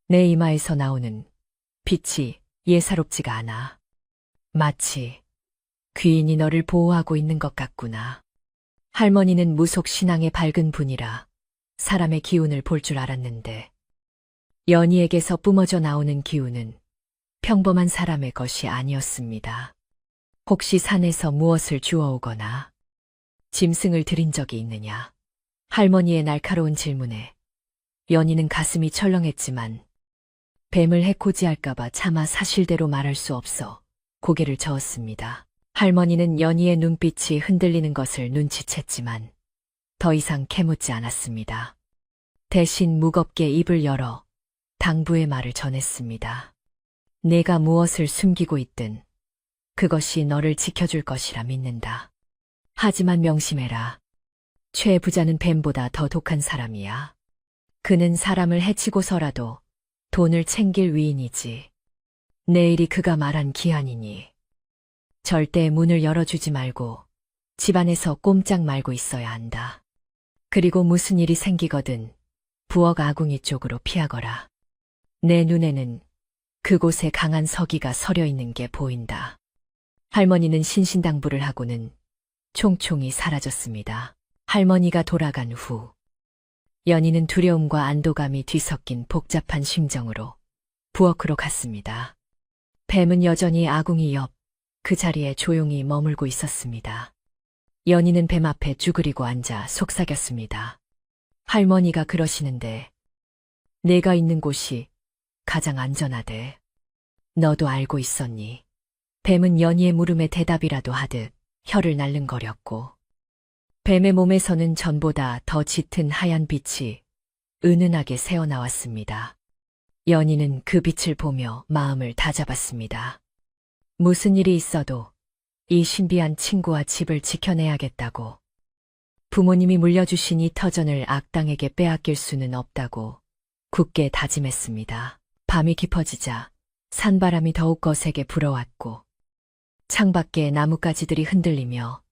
내 이마에서 나오는 빛이 예사롭지가 않아. 마치 귀인이 너를 보호하고 있는 것 같구나. 할머니는 무속 신앙의 밝은 분이라 사람의 기운을 볼 줄 알았는데 연희에게서 뿜어져 나오는 기운은 평범한 사람의 것이 아니었습니다. 혹시 산에서 무엇을 주워오거나 짐승을 들인 적이 있느냐? 할머니의 날카로운 질문에 연희는 가슴이 철렁했지만 뱀을 해코지할까봐 차마 사실대로 말할 수 없어 고개를 저었습니다. 할머니는 연희의 눈빛이 흔들리는 것을 눈치챘지만 더 이상 캐묻지 않았습니다. 대신 무겁게 입을 열어 당부의 말을 전했습니다. 내가 무엇을 숨기고 있든 그것이 너를 지켜줄 것이라 믿는다. 하지만 명심해라. 최 부자는 뱀보다 더 독한 사람이야. 그는 사람을 해치고서라도 돈을 챙길 위인이지. 내일이 그가 말한 기한이니 절대 문을 열어주지 말고 집안에서 꼼짝 말고 있어야 한다. 그리고 무슨 일이 생기거든 부엌 아궁이 쪽으로 피하거라. 내 눈에는 그곳에 강한 서기가 서려 있는 게 보인다. 할머니는 신신당부를 하고는 총총히 사라졌습니다. 할머니가 돌아간 후 연희는 두려움과 안도감이 뒤섞인 복잡한 심정으로 부엌으로 갔습니다. 뱀은 여전히 아궁이 옆 그 자리에 조용히 머물고 있었습니다. 연희는 뱀 앞에 쭈그리고 앉아 속삭였습니다. 할머니가 그러시는데 내가 있는 곳이 가장 안전하대. 너도 알고 있었니? 뱀은 연희의 물음에 대답이라도 하듯 혀를 날름거렸고 뱀의 몸에서는 전보다 더 짙은 하얀 빛이 은은하게 새어나왔습니다. 연희는 그 빛을 보며 마음을 다잡았습니다. 무슨 일이 있어도 이 신비한 친구와 집을 지켜내야겠다고. 부모님이 물려주신 이 터전을 악당에게 빼앗길 수는 없다고 굳게 다짐했습니다. 밤이 깊어지자 산바람이 더욱 거세게 불어왔고 창밖에 나뭇가지들이 흔들리며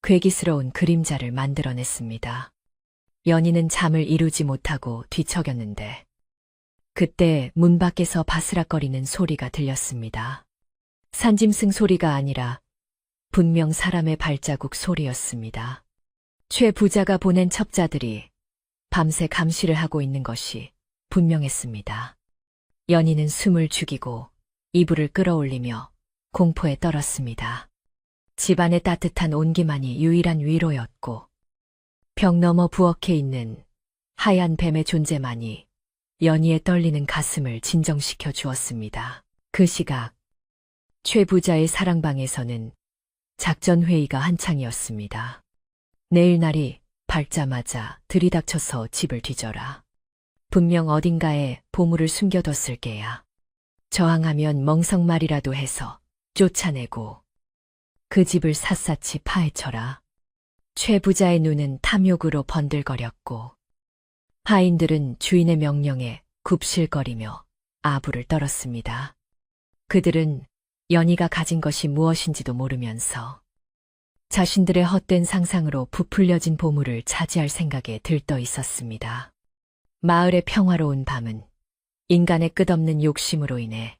괴기스러운 그림자를 만들어냈습니다. 연희는 잠을 이루지 못하고 뒤척였는데 그때 문 밖에서 바스락거리는 소리가 들렸습니다. 산짐승 소리가 아니라 분명 사람의 발자국 소리였습니다. 최 부자가 보낸 첩자들이 밤새 감시를 하고 있는 것이 분명했습니다. 연희는 숨을 죽이고 이불을 끌어올리며 공포에 떨었습니다. 집안의 따뜻한 온기만이 유일한 위로였고 벽 너머 부엌에 있는 하얀 뱀의 존재만이 연희의 떨리는 가슴을 진정시켜 주었습니다. 그 시각 최 부자의 사랑방에서는 작전회의가 한창이었습니다. 내일 날이 밝자마자 들이닥쳐서 집을 뒤져라. 분명 어딘가에 보물을 숨겨뒀을 게야. 저항하면 멍석말이라도 해서 쫓아내고 그 집을 샅샅이 파헤쳐라. 최 부자의 눈은 탐욕으로 번들거렸고 하인들은 주인의 명령에 굽실거리며 아부를 떨었습니다. 그들은 연희가 가진 것이 무엇인지도 모르면서 자신들의 헛된 상상으로 부풀려진 보물을 차지할 생각에 들떠 있었습니다. 마을의 평화로운 밤은 인간의 끝없는 욕심으로 인해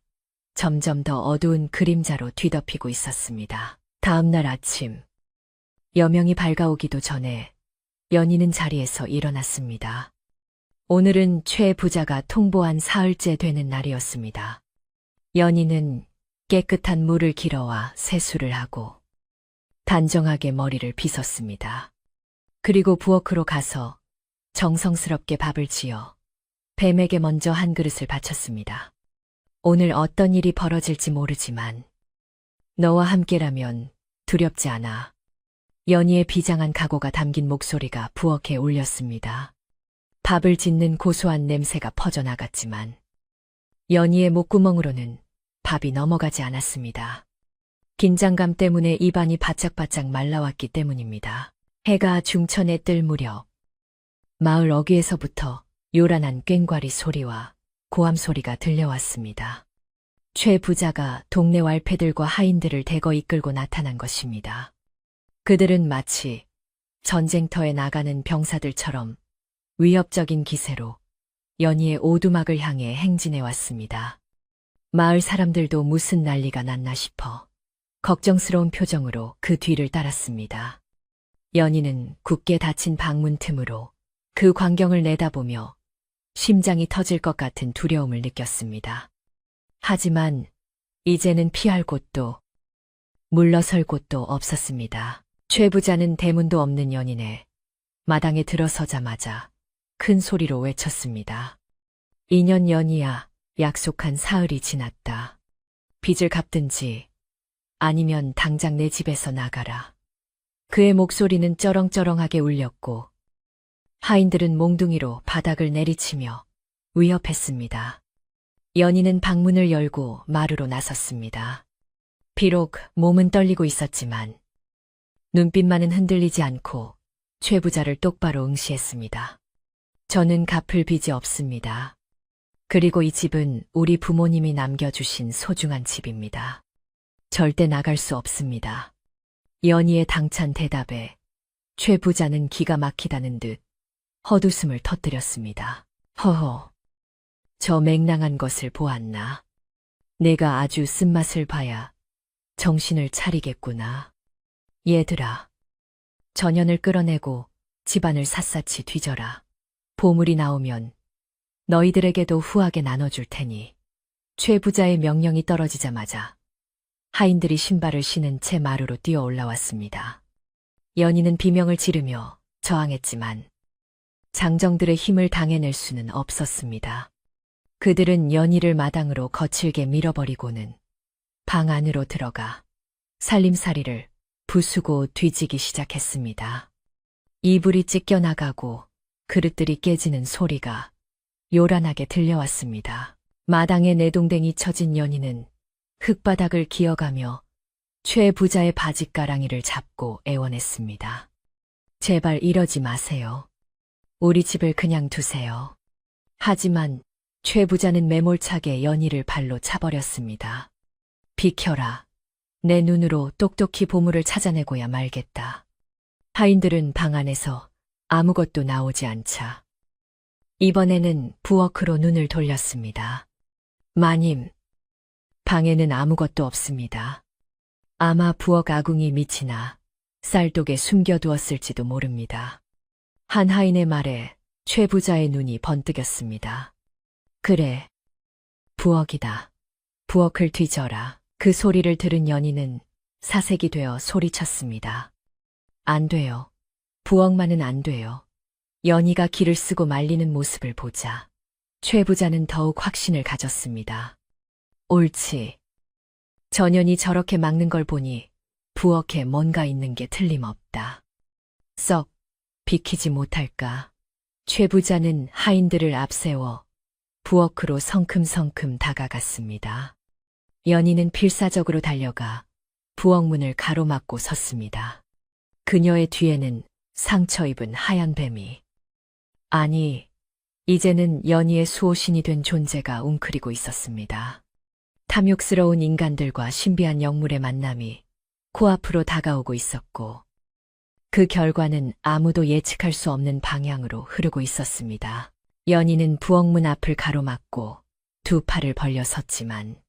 점점 더 어두운 그림자로 뒤덮이고 있었습니다. 다음 날 아침, 여명이 밝아오기도 전에 연희는 자리에서 일어났습니다. 오늘은 최 부자가 통보한 사흘째 되는 날이었습니다. 연희는 깨끗한 물을 길어와 세수를 하고 단정하게 머리를 빗었습니다. 그리고 부엌으로 가서 정성스럽게 밥을 지어 뱀에게 먼저 한 그릇을 바쳤습니다. 오늘 어떤 일이 벌어질지 모르지만 너와 함께라면 두렵지 않아. 연희의 비장한 각오가 담긴 목소리가 부엌에 울렸습니다. 밥을 짓는 고소한 냄새가 퍼져나갔지만 연희의 목구멍으로는 밥이 넘어가지 않았습니다. 긴장감 때문에 입안이 바짝바짝 말라왔기 때문입니다. 해가 중천에 뜰 무렵 마을 어귀에서부터 요란한 꽹과리 소리와 고함 소리가 들려왔습니다. 최 부자가 동네 왈패들과 하인들을 대거 이끌고 나타난 것입니다. 그들은 마치 전쟁터에 나가는 병사들처럼 위협적인 기세로 연희의 오두막을 향해 행진해 왔습니다. 마을 사람들도 무슨 난리가 났나 싶어 걱정스러운 표정으로 그 뒤를 따랐습니다. 연희는 굳게 닫힌 방문 틈으로 그 광경을 내다보며 심장이 터질 것 같은 두려움을 느꼈습니다. 하지만 이제는 피할 곳도 물러설 곳도 없었습니다. 최 부자는 대문도 없는 연인에 마당에 들어서자마자 큰 소리로 외쳤습니다. 2년 연희야, 약속한 사흘이 지났다. 빚을 갚든지 아니면 당장 내 집에서 나가라. 그의 목소리는 쩌렁쩌렁하게 울렸고 하인들은 몽둥이로 바닥을 내리치며 위협했습니다. 연희는 방문을 열고 마루로 나섰습니다. 비록 몸은 떨리고 있었지만 눈빛만은 흔들리지 않고 최 부자를 똑바로 응시했습니다. 저는 갚을 빚이 없습니다. 그리고 이 집은 우리 부모님이 남겨주신 소중한 집입니다. 절대 나갈 수 없습니다. 연희의 당찬 대답에 최 부자는 기가 막히다는 듯 헛웃음을 터뜨렸습니다. 허허, 저 맹랑한 것을 보았나? 내가 아주 쓴맛을 봐야 정신을 차리겠구나. 얘들아, 전연을 끌어내고 집안을 샅샅이 뒤져라. 보물이 나오면 너희들에게도 후하게 나눠줄 테니. 최 부자의 명령이 떨어지자마자 하인들이 신발을 신은 채 마루로 뛰어 올라왔습니다. 연희는 비명을 지르며 저항했지만 장정들의 힘을 당해낼 수는 없었습니다. 그들은 연희를 마당으로 거칠게 밀어버리고는 방 안으로 들어가 살림살이를 부수고 뒤지기 시작했습니다. 이불이 찢겨나가고 그릇들이 깨지는 소리가 요란하게 들려왔습니다. 마당에 내동댕이 쳐진 연희는 흙바닥을 기어가며 최 부자의 바짓가랑이를 잡고 애원했습니다. 제발 이러지 마세요. 우리 집을 그냥 두세요. 하지만 최 부자는 매몰차게 연희를 발로 차버렸습니다. 비켜라. 내 눈으로 똑똑히 보물을 찾아내고야 말겠다. 하인들은 방 안에서 아무것도 나오지 않자 이번에는 부엌으로 눈을 돌렸습니다. 마님, 방에는 아무것도 없습니다. 아마 부엌 아궁이 밑이나 쌀독에 숨겨두었을지도 모릅니다. 한 하인의 말에 최 부자의 눈이 번뜩였습니다. 그래, 부엌이다. 부엌을 뒤져라. 그 소리를 들은 연희는 사색이 되어 소리쳤습니다. 안 돼요. 부엌만은 안 돼요. 연희가 기를 쓰고 말리는 모습을 보자 최 부자는 더욱 확신을 가졌습니다. 옳지. 전연이 저렇게 막는 걸 보니 부엌에 뭔가 있는 게 틀림없다. 썩 비키지 못할까. 최 부자는 하인들을 앞세워 부엌으로 성큼성큼 다가갔습니다. 연희는 필사적으로 달려가 부엌 문을 가로막고 섰습니다. 그녀의 뒤에는 상처 입은 하얀 뱀이, 아니, 이제는 연희의 수호신이 된 존재가 웅크리고 있었습니다. 탐욕스러운 인간들과 신비한 영물의 만남이 코앞으로 다가오고 있었고 그 결과는 아무도 예측할 수 없는 방향으로 흐르고 있었습니다. 연희는 부엌문 앞을 가로막고 두 팔을 벌려 섰지만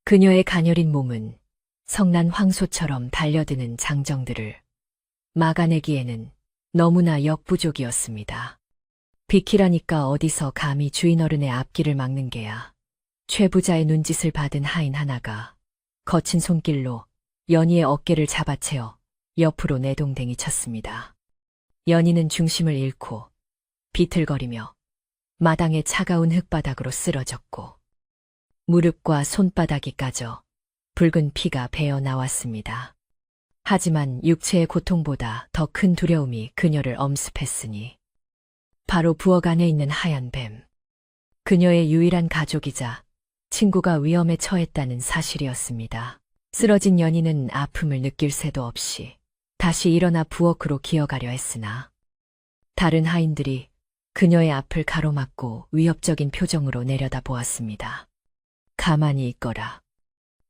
그녀의 가녀린 몸은 성난 황소처럼 달려드는 장정들을 막아내기에는 너무나 역부족이었습니다. 비키라니까 어디서 감히 주인 어른의 앞길을 막는 게야. 최 부자의 눈짓을 받은 하인 하나가 거친 손길로 연희의 어깨를 잡아채어 옆으로 내동댕이 쳤습니다. 연희는 중심을 잃고 비틀거리며 마당의 차가운 흙바닥으로 쓰러졌고 무릎과 손바닥이 까져 붉은 피가 배어 나왔습니다. 하지만 육체의 고통보다 더 큰 두려움이 그녀를 엄습했으니 바로 부엌 안에 있는 하얀 뱀. 그녀의 유일한 가족이자 친구가 위험에 처했다는 사실이었습니다. 쓰러진 연희는 아픔을 느낄 새도 없이 다시 일어나 부엌으로 기어가려 했으나 다른 하인들이 그녀의 앞을 가로막고 위협적인 표정으로 내려다 보았습니다. 가만히 있거라.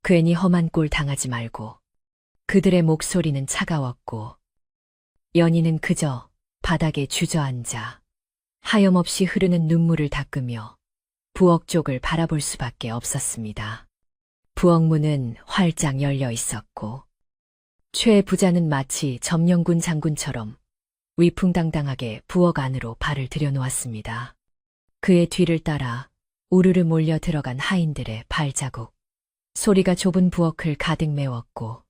괜히 험한 꼴 당하지 말고. 그들의 목소리는 차가웠고 연희는 그저 바닥에 주저앉아 하염없이 흐르는 눈물을 닦으며 부엌 쪽을 바라볼 수밖에 없었습니다. 부엌 문은 활짝 열려 있었고 최 부자는 마치 점령군 장군처럼 위풍당당하게 부엌 안으로 발을 들여놓았습니다. 그의 뒤를 따라 우르르 몰려 들어간 하인들의 발자국. 소리가 좁은 부엌을 가득 메웠고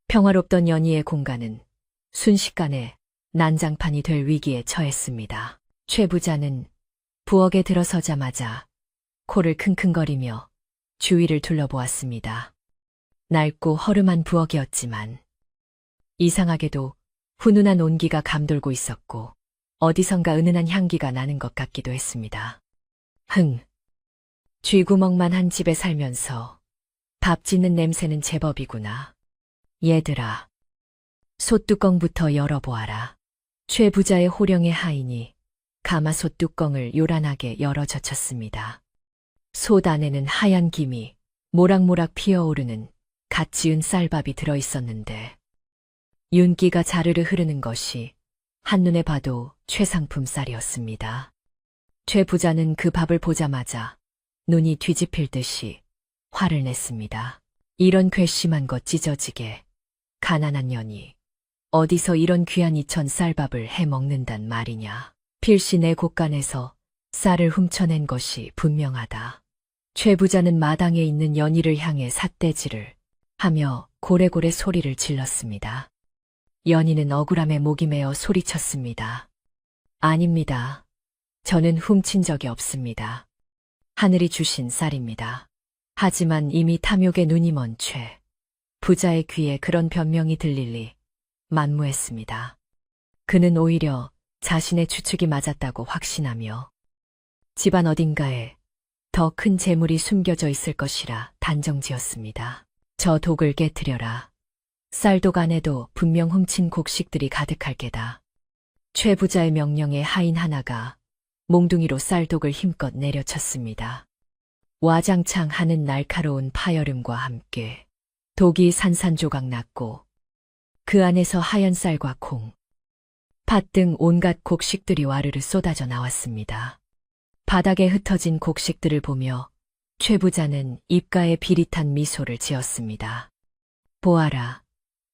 평화롭던 연희의 공간은 순식간에 난장판이 될 위기에 처했습니다. 최 부자는 부엌에 들어서자마자 코를 킁킁거리며 주위를 둘러보았습니다. 낡고 허름한 부엌이었지만 이상하게도 훈훈한 온기가 감돌고 있었고 어디선가 은은한 향기가 나는 것 같기도 했습니다. 쥐구멍만 한 집에 살면서 밥 짓는 냄새는 제법이구나. 얘들아, 솥뚜껑부터 열어보아라. 최 부자의 호령의 하인이 가마솥 뚜껑을 요란하게 열어 젖혔습니다. 솥 안에는 하얀 김이 모락모락 피어오르는 갓 지은 쌀밥이 들어있었는데 윤기가 자르르 흐르는 것이 한눈에 봐도 최상품 쌀이었습니다. 최 부자는 그 밥을 보자마자 눈이 뒤집힐 듯이 화를 냈습니다. 이런 괘씸한 것 찢어지게 가난한 년이 어디서 이런 귀한 이천 쌀밥을 해먹는단 말이냐. 필시 내 곳간에서 쌀을 훔쳐낸 것이 분명하다. 최 부자는 마당에 있는 연희를 향해 삿대질을 하며 고래고래 소리를 질렀습니다. 연희는 억울함에 목이 메어 소리쳤습니다. 아닙니다. 저는 훔친 적이 없습니다. 하늘이 주신 쌀입니다. 하지만 이미 탐욕에 눈이 먼 최 부자의 귀에 그런 변명이 들릴 리 만무했습니다. 그는 오히려 자신의 추측이 맞았다고 확신하며 집안 어딘가에 더 큰 재물이 숨겨져 있을 것이라 단정지었습니다. 저 독을 깨트려라. 쌀독 안에도 분명 훔친 곡식들이 가득할 게다. 최 부자의 명령에 하인 하나가 몽둥이로 쌀독을 힘껏 내려쳤습니다. 와장창 하는 날카로운 파여름과 함께 독이 산산조각 났고 그 안에서 하얀 쌀과 콩, 팥 등 온갖 곡식들이 와르르 쏟아져 나왔습니다. 바닥에 흩어진 곡식들을 보며 최 부자는 입가에 비릿한 미소를 지었습니다. 보아라,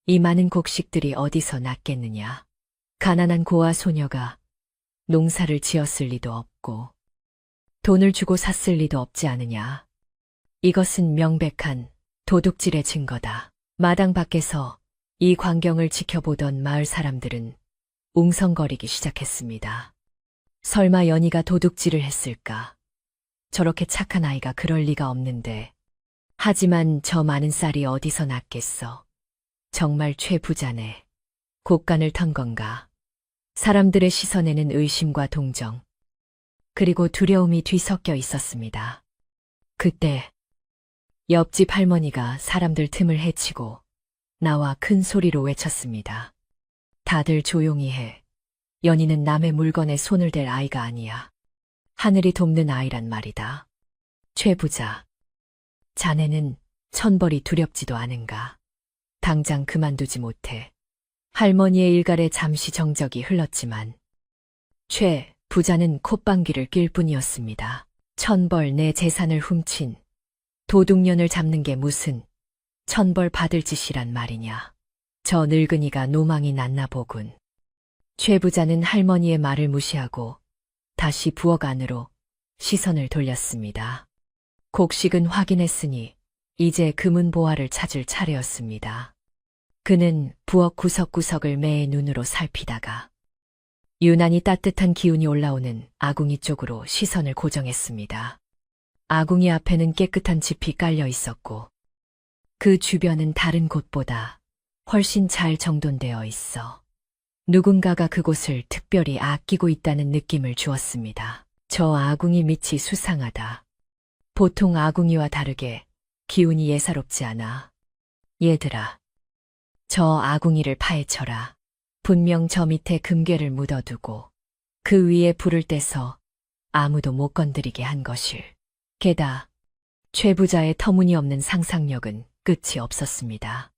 이 많은 곡식들이 어디서 났겠느냐. 가난한 고아 소녀가 농사를 지었을 리도 없고 돈을 주고 샀을 리도 없지 않으냐. 이것은 명백한 도둑질의 증거다. 마당 밖에서 이 광경을 지켜보던 마을 사람들은 웅성거리기 시작했습니다. 설마 연희가 도둑질을 했을까? 저렇게 착한 아이가 그럴 리가 없는데. 하지만 저 많은 쌀이 어디서 났겠어. 정말 최 부자네. 곳간을 턴 건가? 사람들의 시선에는 의심과 동정, 그리고 두려움이 뒤섞여 있었습니다. 그때 옆집 할머니가 사람들 틈을 헤치고 나와 큰 소리로 외쳤습니다. 다들 조용히 해. 연희는 남의 물건에 손을 댈 아이가 아니야. 하늘이 돕는 아이란 말이다. 최 부자, 자네는 천벌이 두렵지도 않은가. 당장 그만두지 못해. 할머니의 일갈에 잠시 정적이 흘렀지만 최 부자는 콧방귀를 낄 뿐이었습니다. 천벌 내 재산을 훔친 도둑년을 잡는 게 무슨 천벌 받을 짓이란 말이냐. 저 늙은이가 노망이 났나 보군. 최 부자는 할머니의 말을 무시하고 다시 부엌 안으로 시선을 돌렸습니다. 곡식은 확인했으니 이제 금은 보화를 찾을 차례였습니다. 그는 부엌 구석구석을 매의 눈으로 살피다가 유난히 따뜻한 기운이 올라오는 아궁이 쪽으로 시선을 고정했습니다. 아궁이 앞에는 깨끗한 짚이 깔려 있었고 그 주변은 다른 곳보다 훨씬 잘 정돈되어 있어 누군가가 그곳을 특별히 아끼고 있다는 느낌을 주었습니다. 저 아궁이 밑이 수상하다. 보통 아궁이와 다르게 기운이 예사롭지 않아. 얘들아, 저 아궁이를 파헤쳐라. 분명 저 밑에 금괴를 묻어두고 그 위에 불을 떼서 아무도 못 건드리게 한 것일. 게다 최 부자의 터무니없는 상상력은 끝이 없었습니다.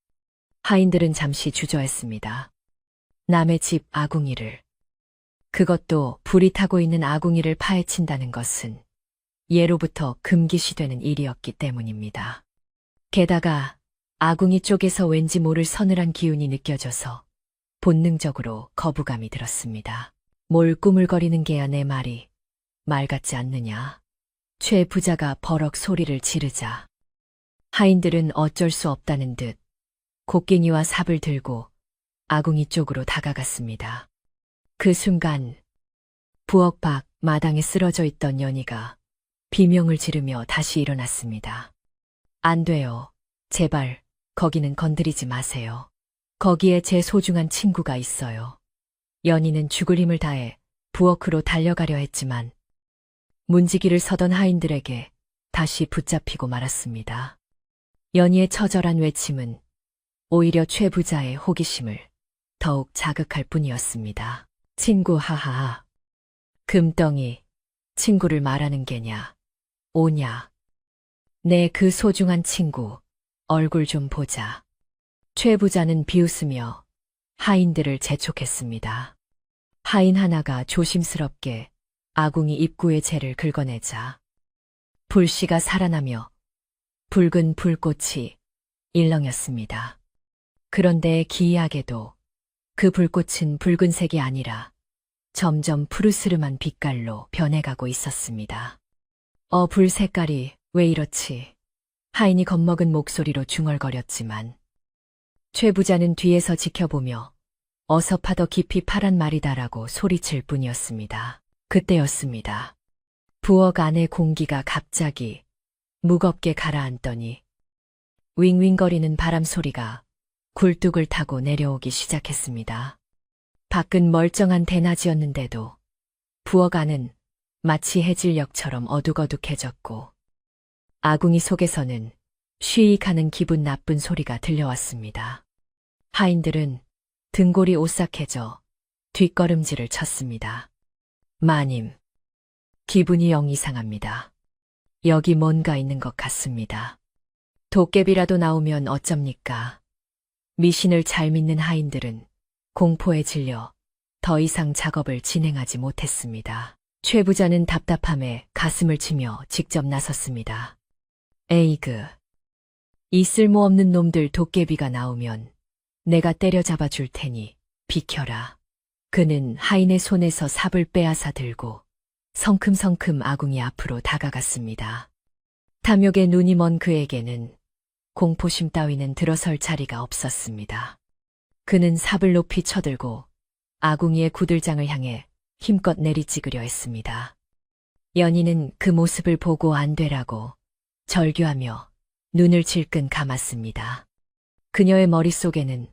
하인들은 잠시 주저했습니다. 남의 집 아궁이를, 그것도 불이 타고 있는 아궁이를 파헤친다는 것은 예로부터 금기시되는 일이었기 때문입니다. 게다가 아궁이 쪽에서 왠지 모를 서늘한 기운이 느껴져서 본능적으로 거부감이 들었습니다. 뭘 꾸물거리는 게야 내 말이 말 같지 않느냐. 최 부자가 버럭 소리를 지르자 하인들은 어쩔 수 없다는 듯 곡괭이와 삽을 들고 아궁이 쪽으로 다가갔습니다. 그 순간 부엌 밖 마당에 쓰러져 있던 연희가 비명을 지르며 다시 일어났습니다. 안 돼요. 제발 거기는 건드리지 마세요. 거기에 제 소중한 친구가 있어요. 연희는 죽을 힘을 다해 부엌으로 달려가려 했지만 문지기를 서던 하인들에게 다시 붙잡히고 말았습니다. 연희의 처절한 외침은 오히려 최 부자의 호기심을 더욱 자극할 뿐이었습니다. 친구 하하하. 금덩이, 친구를 말하는 게냐. 오냐. 내 그 소중한 친구, 얼굴 좀 보자. 최 부자는 비웃으며 하인들을 재촉했습니다. 하인 하나가 조심스럽게 아궁이 입구의 재를 긁어내자 불씨가 살아나며 붉은 불꽃이 일렁였습니다. 그런데 기이하게도 그 불꽃은 붉은색이 아니라 점점 푸르스름한 빛깔로 변해가고 있었습니다. 불 색깔이 왜 이렇지? 하인이 겁먹은 목소리로 중얼거렸지만 최 부자는 뒤에서 지켜보며 어서 파더 깊이 파란 말이다라고 소리칠 뿐이었습니다. 그때였습니다. 부엌 안의 공기가 갑자기 무겁게 가라앉더니 윙윙거리는 바람 소리가 굴뚝을 타고 내려오기 시작했습니다. 밖은 멀쩡한 대낮이었는데도 부엌 안은 마치 해질녘처럼 어둑어둑해졌고 아궁이 속에서는 쉬익하는 기분 나쁜 소리가 들려왔습니다. 하인들은 등골이 오싹해져 뒷걸음질을 쳤습니다. 마님, 기분이 영 이상합니다. 여기 뭔가 있는 것 같습니다. 도깨비라도 나오면 어쩝니까? 미신을 잘 믿는 하인들은 공포에 질려 더 이상 작업을 진행하지 못했습니다. 최 부자는 답답함에 가슴을 치며 직접 나섰습니다. 에이그, 이 쓸모없는 놈들 도깨비가 나오면 내가 때려잡아 줄 테니 비켜라. 그는 하인의 손에서 삽을 빼앗아 들고 성큼성큼 아궁이 앞으로 다가갔습니다. 탐욕에 눈이 먼 그에게는 공포심 따위는 들어설 자리가 없었습니다. 그는 삽을 높이 쳐들고 아궁이의 구들장을 향해 힘껏 내리찍으려 했습니다. 연희는 그 모습을 보고 안 되라고 절규하며 눈을 질끈 감았습니다. 그녀의 머릿속에는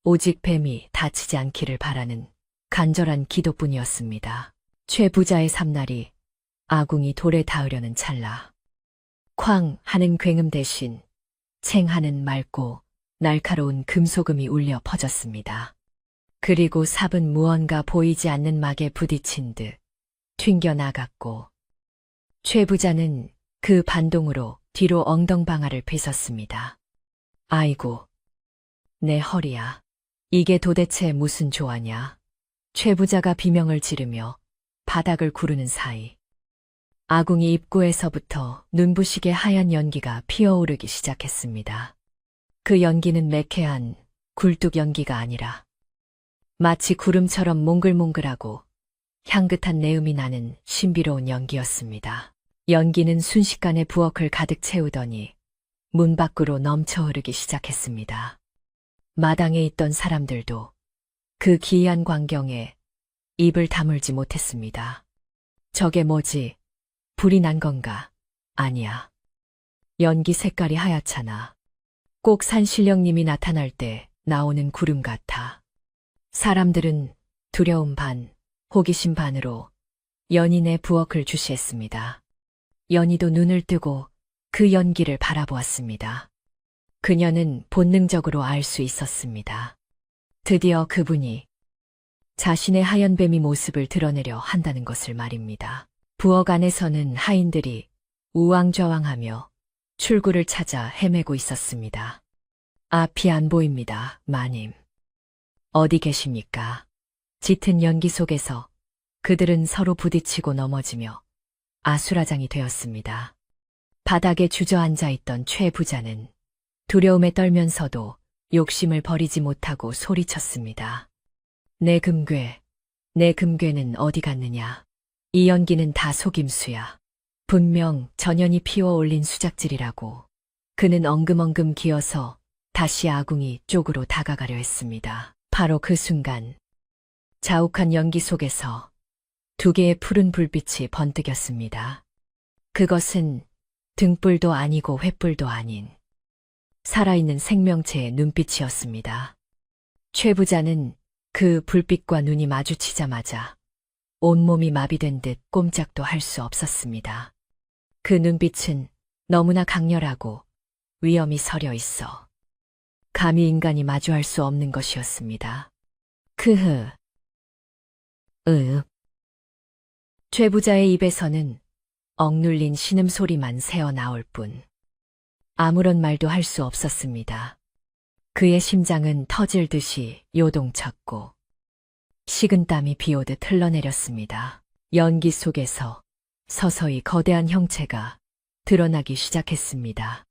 오직 뱀이 다치지 않기를 바라는 간절한 기도뿐이었습니다. 최 부자의 삼날이 아궁이 돌에 닿으려는 찰나 쾅 하는 굉음 대신 챙 하는 맑고 날카로운 금소금이 울려 퍼졌습니다. 그리고 삽은 무언가 보이지 않는 막에 부딪힌 듯 튕겨나갔고 최 부자는 그 반동으로 뒤로 엉덩방아를 빗었습니다. 아이고, 내 허리야. 이게 도대체 무슨 조화냐. 최 부자가 비명을 지르며 바닥을 구르는 사이 아궁이 입구에서부터 눈부시게 하얀 연기가 피어오르기 시작했습니다. 그 연기는 매캐한 굴뚝 연기가 아니라 마치 구름처럼 몽글몽글하고 향긋한 내음이 나는 신비로운 연기였습니다. 연기는 순식간에 부엌을 가득 채우더니 문 밖으로 넘쳐 흐르기 시작했습니다. 마당에 있던 사람들도 그 기이한 광경에 입을 다물지 못했습니다. 저게 뭐지? 불이 난 건가? 아니야. 연기 색깔이 하얗잖아. 꼭 산신령님이 나타날 때 나오는 구름 같아. 사람들은 두려움 반, 호기심 반으로 연인의 부엌을 주시했습니다. 연희도 눈을 뜨고 그 연기를 바라보았습니다. 그녀는 본능적으로 알 수 있었습니다. 드디어 그분이 자신의 하얀 뱀이 모습을 드러내려 한다는 것을 말입니다. 부엌 안에서는 하인들이 우왕좌왕하며 출구를 찾아 헤매고 있었습니다. 앞이 안 보입니다, 마님. 어디 계십니까? 짙은 연기 속에서 그들은 서로 부딪히고 넘어지며 아수라장이 되었습니다. 바닥에 주저앉아 있던 최 부자는 두려움에 떨면서도 욕심을 버리지 못하고 소리쳤습니다. 내 금괴는 어디 갔느냐? 이 연기는 다 속임수야. 분명 전연이 피워 올린 수작질이라고. 그는 엉금엉금 기어서 다시 아궁이 쪽으로 다가가려 했습니다. 바로 그 순간 자욱한 연기 속에서 두 개의 푸른 불빛이 번뜩였습니다. 그것은 등불도 아니고 횃불도 아닌 살아있는 생명체의 눈빛이었습니다. 최 부자는 그 불빛과 눈이 마주치자마자 온몸이 마비된 듯 꼼짝도 할 수 없었습니다. 그 눈빛은 너무나 강렬하고 위험이 서려 있어 감히 인간이 마주할 수 없는 것이었습니다. 최 부자의 입에서는 억눌린 신음소리만 새어나올 뿐 아무런 말도 할 수 없었습니다. 그의 심장은 터질 듯이 요동쳤고 식은땀이 비오듯 흘러내렸습니다. 연기 속에서 서서히 거대한 형체가 드러나기 시작했습니다.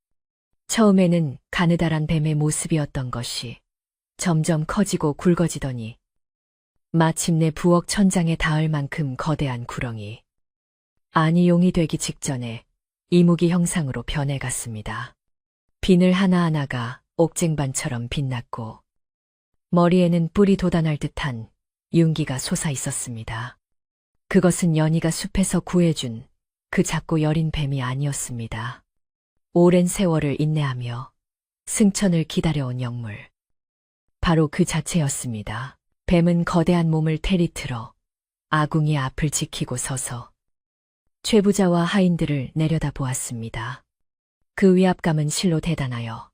처음에는 가느다란 뱀의 모습이었던 것이 점점 커지고 굵어지더니 마침내 부엌 천장에 닿을 만큼 거대한 구렁이, 아니 용이 되기 직전에 이무기 형상으로 변해갔습니다. 비늘 하나하나가 옥쟁반처럼 빛났고 머리에는 뿔이 돋아날 듯한 윤기가 솟아 있었습니다. 그것은 연희가 숲에서 구해준 그 작고 여린 뱀이 아니었습니다. 오랜 세월을 인내하며 승천을 기다려온 영물. 바로 그 자체였습니다. 뱀은 거대한 몸을 테리틀어 아궁이 앞을 지키고 서서 최 부자와 하인들을 내려다보았습니다. 그 위압감은 실로 대단하여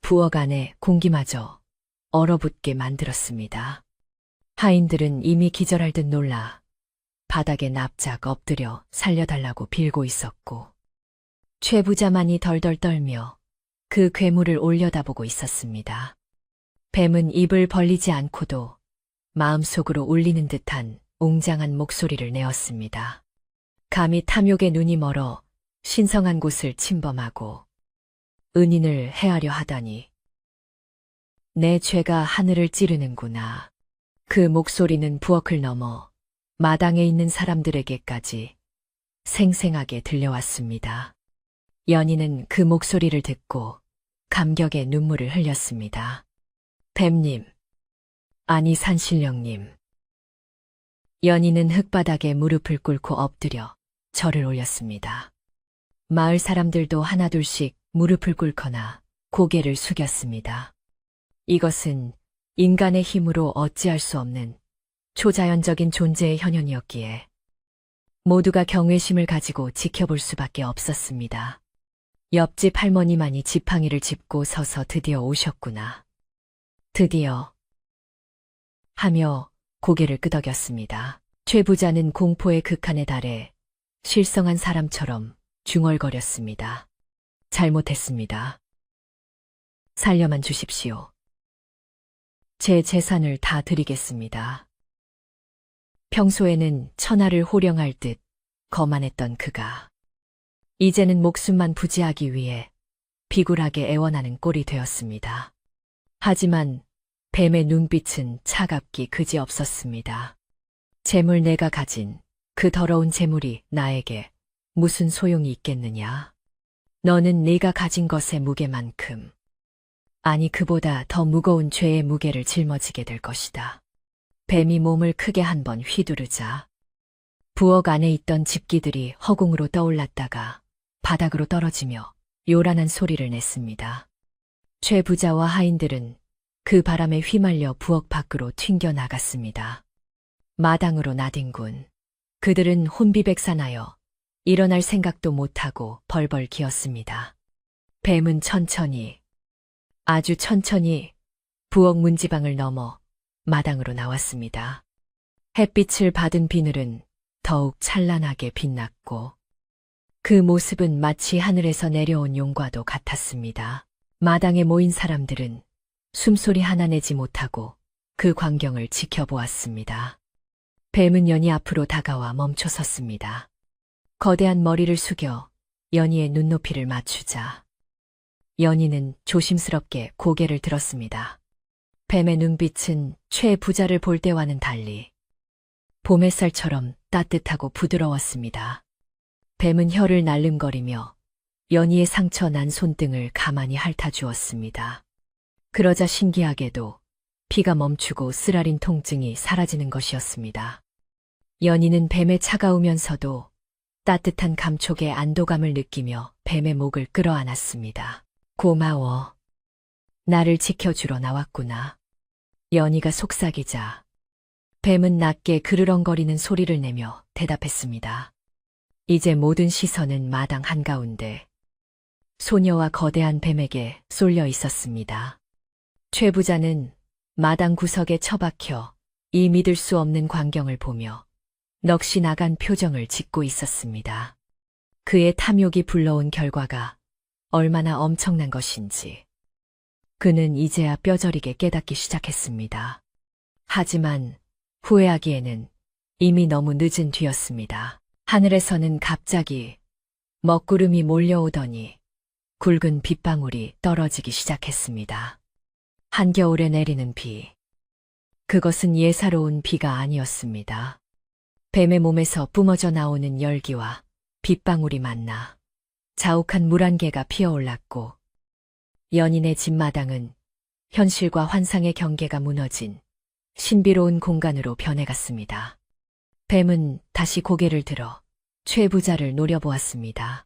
부엌 안에 공기마저 얼어붙게 만들었습니다. 하인들은 이미 기절할 듯 놀라 바닥에 납작 엎드려 살려달라고 빌고 있었고 최 부자만이 덜덜 떨며 그 괴물을 올려다보고 있었습니다. 뱀은 입을 벌리지 않고도 마음속으로 울리는 듯한 웅장한 목소리를 내었습니다. 감히 탐욕의 눈이 멀어 신성한 곳을 침범하고 은인을 해하려 하다니. 내 죄가 하늘을 찌르는구나. 그 목소리는 부엌을 넘어 마당에 있는 사람들에게까지 생생하게 들려왔습니다. 연희는 그 목소리를 듣고 감격의 눈물을 흘렸습니다. 뱀님, 아니 산신령님. 연희는 흙바닥에 무릎을 꿇고 엎드려 절을 올렸습니다. 마을 사람들도 하나둘씩 무릎을 꿇거나 고개를 숙였습니다. 이것은 인간의 힘으로 어찌할 수 없는 초자연적인 존재의 현현이었기에 모두가 경외심을 가지고 지켜볼 수밖에 없었습니다. 옆집 할머니만이 지팡이를 짚고 서서 드디어 오셨구나. 드디어 하며 고개를 끄덕였습니다. 최 부자는 공포의 극한에 달해 실성한 사람처럼 중얼거렸습니다. 잘못했습니다. 살려만 주십시오. 제 재산을 다 드리겠습니다. 평소에는 천하를 호령할 듯 거만했던 그가 이제는 목숨만 부지하기 위해 비굴하게 애원하는 꼴이 되었습니다. 하지만 뱀의 눈빛은 차갑기 그지없었습니다. 재물 내가 가진 그 더러운 재물이 나에게 무슨 소용이 있겠느냐? 너는 네가 가진 것의 무게만큼, 아니 그보다 더 무거운 죄의 무게를 짊어지게 될 것이다. 뱀이 몸을 크게 한번 휘두르자 부엌 안에 있던 집기들이 허공으로 떠올랐다가 바닥으로 떨어지며 요란한 소리를 냈습니다. 최 부자와 하인들은 그 바람에 휘말려 부엌 밖으로 튕겨 나갔습니다. 마당으로 나뒹군 그들은 혼비백산하여 일어날 생각도 못하고 벌벌 기었습니다. 뱀은 천천히, 아주 천천히 부엌 문지방을 넘어 마당으로 나왔습니다. 햇빛을 받은 비늘은 더욱 찬란하게 빛났고 그 모습은 마치 하늘에서 내려온 용과도 같았습니다. 마당에 모인 사람들은 숨소리 하나 내지 못하고 그 광경을 지켜보았습니다. 뱀은 연희 앞으로 다가와 멈춰섰습니다. 거대한 머리를 숙여 연희의 눈높이를 맞추자 연희는 조심스럽게 고개를 들었습니다. 뱀의 눈빛은 최 부자를 볼 때와는 달리 봄 햇살처럼 따뜻하고 부드러웠습니다. 뱀은 혀를 날름거리며 연희의 상처 난 손등을 가만히 핥아주었습니다. 그러자 신기하게도 피가 멈추고 쓰라린 통증이 사라지는 것이었습니다. 연희는 뱀의 차가우면서도 따뜻한 감촉의 안도감을 느끼며 뱀의 목을 끌어안았습니다. 고마워. 나를 지켜주러 나왔구나. 연희가 속삭이자 뱀은 낮게 그르렁거리는 소리를 내며 대답했습니다. 이제 모든 시선은 마당 한가운데 소녀와 거대한 뱀에게 쏠려 있었습니다. 최 부자는 마당 구석에 처박혀 이 믿을 수 없는 광경을 보며 넋이 나간 표정을 짓고 있었습니다. 그의 탐욕이 불러온 결과가 얼마나 엄청난 것인지 그는 이제야 뼈저리게 깨닫기 시작했습니다. 하지만 후회하기에는 이미 너무 늦은 뒤였습니다. 하늘에서는 갑자기 먹구름이 몰려오더니 굵은 빗방울이 떨어지기 시작했습니다. 한겨울에 내리는 비. 그것은 예사로운 비가 아니었습니다. 뱀의 몸에서 뿜어져 나오는 열기와 빗방울이 만나 자욱한 물 한 개가 피어올랐고 연인의 집마당은 현실과 환상의 경계가 무너진 신비로운 공간으로 변해갔습니다. 뱀은 다시 고개를 들어 최 부자를 노려보았습니다.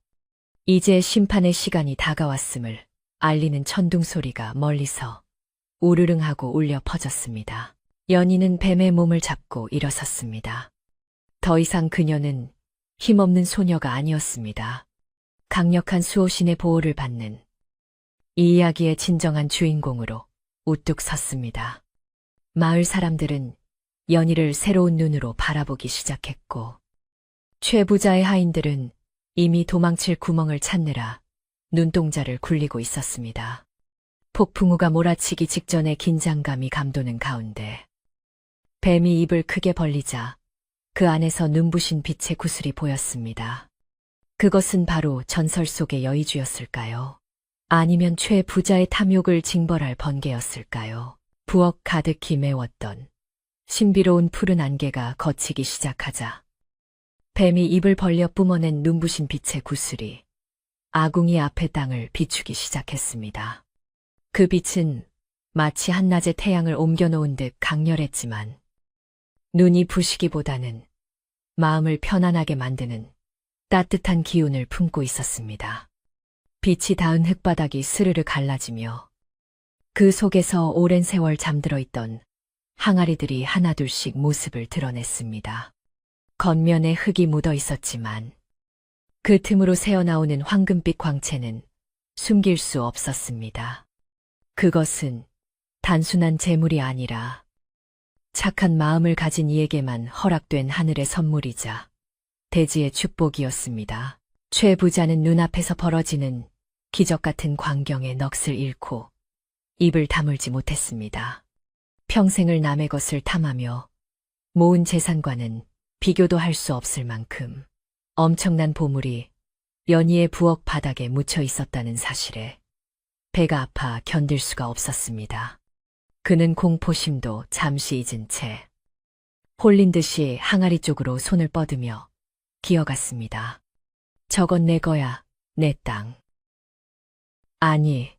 이제 심판의 시간이 다가왔음을 알리는 천둥 소리가 멀리서 우르릉하고 울려 퍼졌습니다. 연희는 뱀의 몸을 잡고 일어섰습니다. 더 이상 그녀는 힘없는 소녀가 아니었습니다. 강력한 수호신의 보호를 받는 이 이야기의 진정한 주인공으로 우뚝 섰습니다. 마을 사람들은 연희를 새로운 눈으로 바라보기 시작했고 최 부자의 하인들은 이미 도망칠 구멍을 찾느라 눈동자를 굴리고 있었습니다. 폭풍우가 몰아치기 직전의 긴장감이 감도는 가운데 뱀이 입을 크게 벌리자 그 안에서 눈부신 빛의 구슬이 보였습니다. 그것은 바로 전설 속의 여의주였을까요? 아니면 최 부자의 탐욕을 징벌할 번개였을까요? 부엌 가득히 메웠던 신비로운 푸른 안개가 걷히기 시작하자 뱀이 입을 벌려 뿜어낸 눈부신 빛의 구슬이 아궁이 앞의 땅을 비추기 시작했습니다. 그 빛은 마치 한낮의 태양을 옮겨놓은 듯 강렬했지만 눈이 부시기보다는 마음을 편안하게 만드는 따뜻한 기운을 품고 있었습니다. 빛이 닿은 흙바닥이 스르르 갈라지며 그 속에서 오랜 세월 잠들어 있던 항아리들이 하나둘씩 모습을 드러냈습니다. 겉면에 흙이 묻어 있었지만 그 틈으로 새어나오는 황금빛 광채는 숨길 수 없었습니다. 그것은 단순한 재물이 아니라 착한 마음을 가진 이에게만 허락된 하늘의 선물이자 대지의 축복이었습니다. 최 부자는 눈앞에서 벌어지는 기적 같은 광경에 넋을 잃고 입을 다물지 못했습니다. 평생을 남의 것을 탐하며 모은 재산과는 비교도 할 수 없을 만큼 엄청난 보물이 연희의 부엌 바닥에 묻혀 있었다는 사실에 배가 아파 견딜 수가 없었습니다. 그는 공포심도 잠시 잊은 채 홀린 듯이 항아리 쪽으로 손을 뻗으며 기어갔습니다. 저건 내 거야, 내 땅. 아니,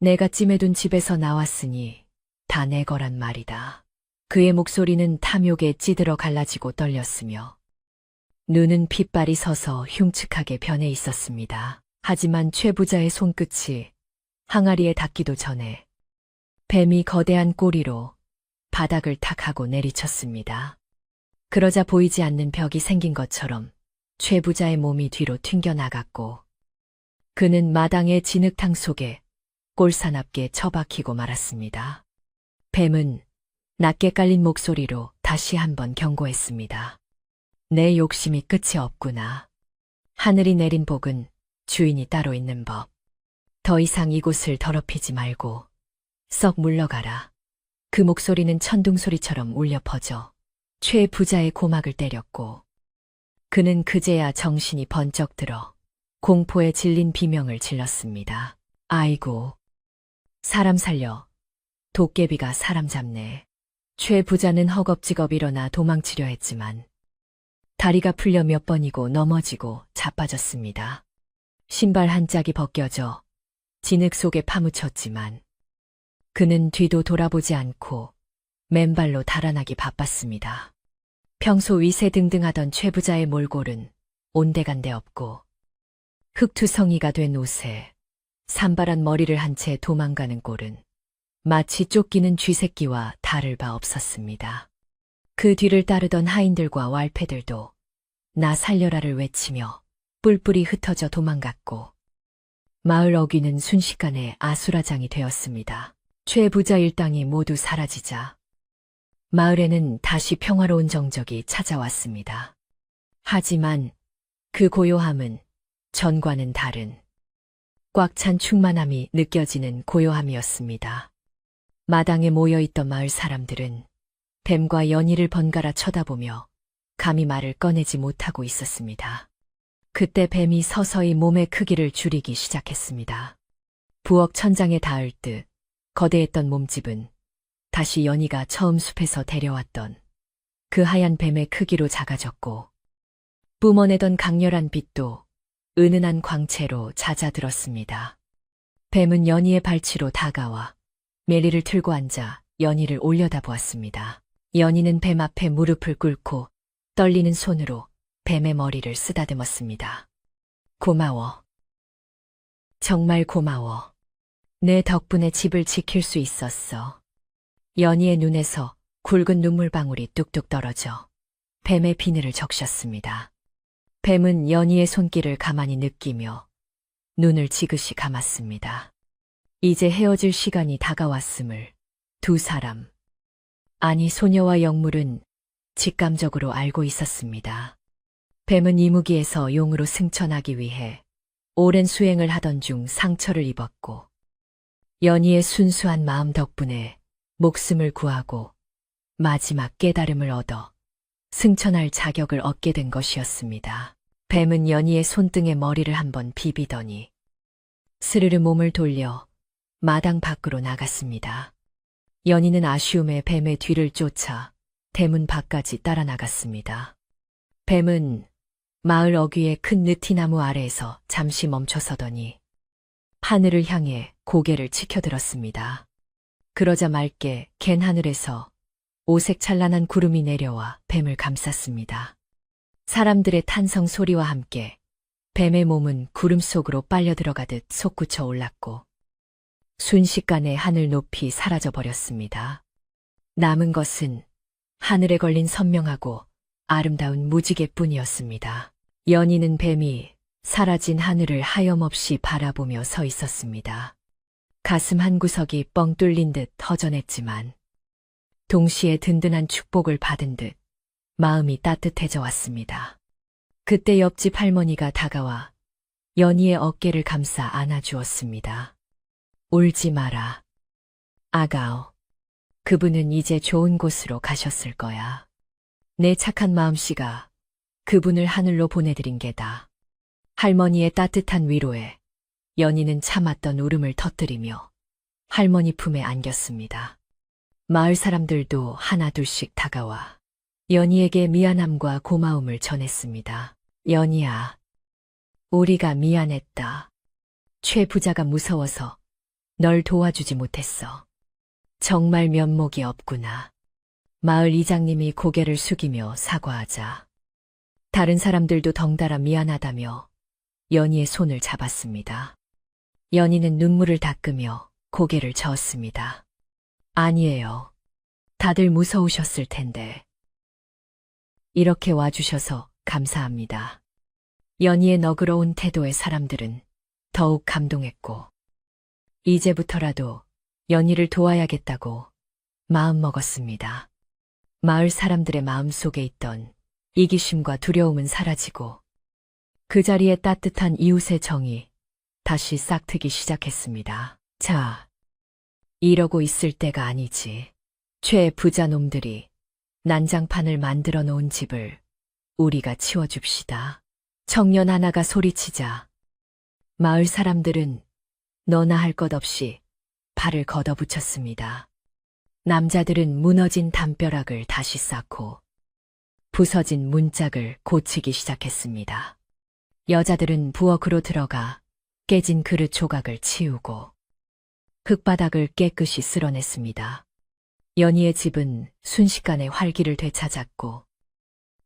내가 찜해둔 집에서 나왔으니 다 내 거란 말이다. 그의 목소리는 탐욕에 찌들어 갈라지고 떨렸으며 눈은 핏발이 서서 흉측하게 변해 있었습니다. 하지만 최 부자의 손끝이 항아리에 닿기도 전에 뱀이 거대한 꼬리로 바닥을 탁 하고 내리쳤습니다. 그러자 보이지 않는 벽이 생긴 것처럼 최 부자의 몸이 뒤로 튕겨나갔고 그는 마당의 진흙탕 속에 꼴사납게 처박히고 말았습니다. 뱀은 낮게 깔린 목소리로 다시 한번 경고했습니다. 내 욕심이 끝이 없구나. 하늘이 내린 복은 주인이 따로 있는 법. 더 이상 이곳을 더럽히지 말고 썩 물러가라. 그 목소리는 천둥소리처럼 울려 퍼져 최 부자의 고막을 때렸고 그는 그제야 정신이 번쩍 들어 공포에 질린 비명을 질렀습니다. 아이고, 사람 살려. 도깨비가 사람 잡네. 최 부자는 허겁지겁 일어나 도망치려 했지만 다리가 풀려 몇 번이고 넘어지고 자빠졌습니다. 신발 한 짝이 벗겨져 진흙 속에 파묻혔지만 그는 뒤도 돌아보지 않고 맨발로 달아나기 바빴습니다. 평소 위세등등하던 최 부자의 몰골은 온데간데 없고 흙투성이가 된 옷에 산발한 머리를 한 채 도망가는 꼴은 마치 쫓기는 쥐새끼와 다를 바 없었습니다. 그 뒤를 따르던 하인들과 왈패들도 나 살려라를 외치며 뿔뿔이 흩어져 도망갔고 마을 어귀는 순식간에 아수라장이 되었습니다. 최 부자 일당이 모두 사라지자 마을에는 다시 평화로운 정적이 찾아왔습니다. 하지만 그 고요함은 전과는 다른 꽉 찬 충만함이 느껴지는 고요함이었습니다. 마당에 모여있던 마을 사람들은 뱀과 연희를 번갈아 쳐다보며 감히 말을 꺼내지 못하고 있었습니다. 그때 뱀이 서서히 몸의 크기를 줄이기 시작했습니다. 부엌 천장에 닿을 듯 거대했던 몸집은 다시 연희가 처음 숲에서 데려왔던 그 하얀 뱀의 크기로 작아졌고 뿜어내던 강렬한 빛도 은은한 광채로 잦아들었습니다. 뱀은 연희의 발치로 다가와 메리를 틀고 앉아 연희를 올려다보았습니다. 연희는 뱀 앞에 무릎을 꿇고 떨리는 손으로 뱀의 머리를 쓰다듬었습니다. 고마워. 정말 고마워. 내 덕분에 집을 지킬 수 있었어. 연희의 눈에서 굵은 눈물방울이 뚝뚝 떨어져 뱀의 비늘을 적셨습니다. 뱀은 연희의 손길을 가만히 느끼며 눈을 지그시 감았습니다. 이제 헤어질 시간이 다가왔음을 두 사람, 아니 소녀와 영물은 직감적으로 알고 있었습니다. 뱀은 이무기에서 용으로 승천하기 위해 오랜 수행을 하던 중 상처를 입었고 연희의 순수한 마음 덕분에 목숨을 구하고 마지막 깨달음을 얻어 승천할 자격을 얻게 된 것이었습니다. 뱀은 연희의 손등에 머리를 한번 비비더니 스르르 몸을 돌려 마당 밖으로 나갔습니다. 연희는 아쉬움에 뱀의 뒤를 쫓아 대문 밖까지 따라 나갔습니다. 뱀은 마을 어귀의 큰 느티나무 아래에서 잠시 멈춰서더니 하늘을 향해 고개를 치켜들었습니다. 그러자 맑게 갠 하늘에서 오색 찬란한 구름이 내려와 뱀을 감쌌습니다. 사람들의 탄성 소리와 함께 뱀의 몸은 구름 속으로 빨려 들어가듯 솟구쳐 올랐고 순식간에 하늘 높이 사라져 버렸습니다. 남은 것은 하늘에 걸린 선명하고 아름다운 무지개뿐이었습니다. 연희는 뱀이 사라진 하늘을 하염없이 바라보며 서 있었습니다. 가슴 한구석이 뻥 뚫린 듯 허전했지만 동시에 든든한 축복을 받은 듯 마음이 따뜻해져 왔습니다. 그때 옆집 할머니가 다가와 연희의 어깨를 감싸 안아주었습니다. 울지 마라. 아가오. 그분은 이제 좋은 곳으로 가셨을 거야. 내 착한 마음씨가 그분을 하늘로 보내드린 게다. 할머니의 따뜻한 위로에 연희는 참았던 울음을 터뜨리며 할머니 품에 안겼습니다. 마을 사람들도 하나둘씩 다가와 연희에게 미안함과 고마움을 전했습니다. 연희야, 우리가 미안했다. 최 부자가 무서워서 널 도와주지 못했어. 정말 면목이 없구나. 마을 이장님이 고개를 숙이며 사과하자 다른 사람들도 덩달아 미안하다며 연희의 손을 잡았습니다. 연희는 눈물을 닦으며 고개를 저었습니다. 아니에요. 다들 무서우셨을 텐데. 이렇게 와주셔서 감사합니다. 연희의 너그러운 태도에 사람들은 더욱 감동했고, 이제부터라도 연희를 도와야겠다고 마음먹었습니다. 마을 사람들의 마음속에 있던 이기심과 두려움은 사라지고, 그 자리에 따뜻한 이웃의 정이 다시 싹트기 시작했습니다. 자, 이러고 있을 때가 아니지. 최부자 놈들이 난장판을 만들어 놓은 집을 우리가 치워줍시다. 청년 하나가 소리치자 마을 사람들은 너나 할 것 없이 발을 걷어붙였습니다. 남자들은 무너진 담벼락을 다시 쌓고 부서진 문짝을 고치기 시작했습니다. 여자들은 부엌으로 들어가 깨진 그릇 조각을 치우고 흙바닥을 깨끗이 쓸어냈습니다. 연희의 집은 순식간에 활기를 되찾았고,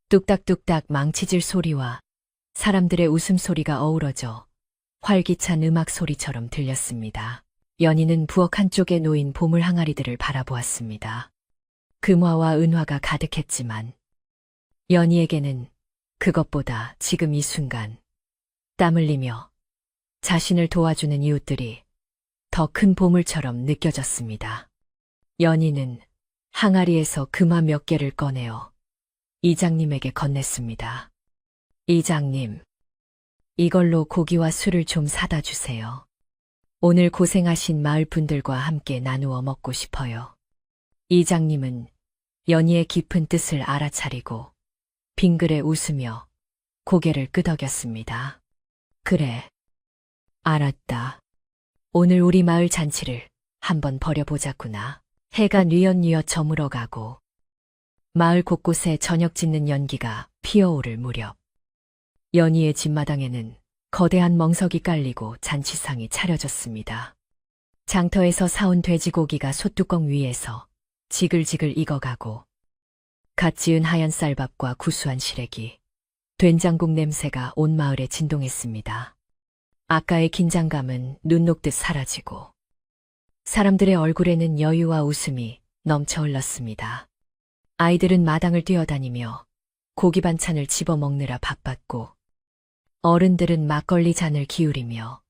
뚝딱뚝딱 망치질 소리와 사람들의 웃음소리가 어우러져 활기찬 음악 소리처럼 들렸습니다. 연희는 부엌 한쪽에 놓인 보물 항아리들을 바라보았습니다. 금화와 은화가 가득했지만 연희에게는 그것보다 지금 이 순간 땀 흘리며 자신을 도와주는 이웃들이 더 큰 보물처럼 느껴졌습니다. 연희는 항아리에서 금화 몇 개를 꺼내어 이장님에게 건넸습니다. 이장님, 이걸로 고기와 술을 좀 사다 주세요. 오늘 고생하신 마을 분들과 함께 나누어 먹고 싶어요. 이장님은 연희의 깊은 뜻을 알아차리고 빙그레 웃으며 고개를 끄덕였습니다. 그래, 알았다. 오늘 우리 마을 잔치를 한번 벌여보자꾸나. 해가 뉘엿뉘엿 저물어가고 마을 곳곳에 저녁 짓는 연기가 피어오를 무렵, 연희의 집마당에는 거대한 멍석이 깔리고 잔치상이 차려졌습니다. 장터에서 사온 돼지고기가 솥뚜껑 위에서 지글지글 익어가고, 갓 지은 하얀 쌀밥과 구수한 시래기, 된장국 냄새가 온 마을에 진동했습니다. 아까의 긴장감은 눈 녹듯 사라지고 사람들의 얼굴에는 여유와 웃음이 넘쳐 흘렀습니다. 아이들은 마당을 뛰어다니며 고기 반찬을 집어먹느라 바빴고, 어른들은 막걸리 잔을 기울이며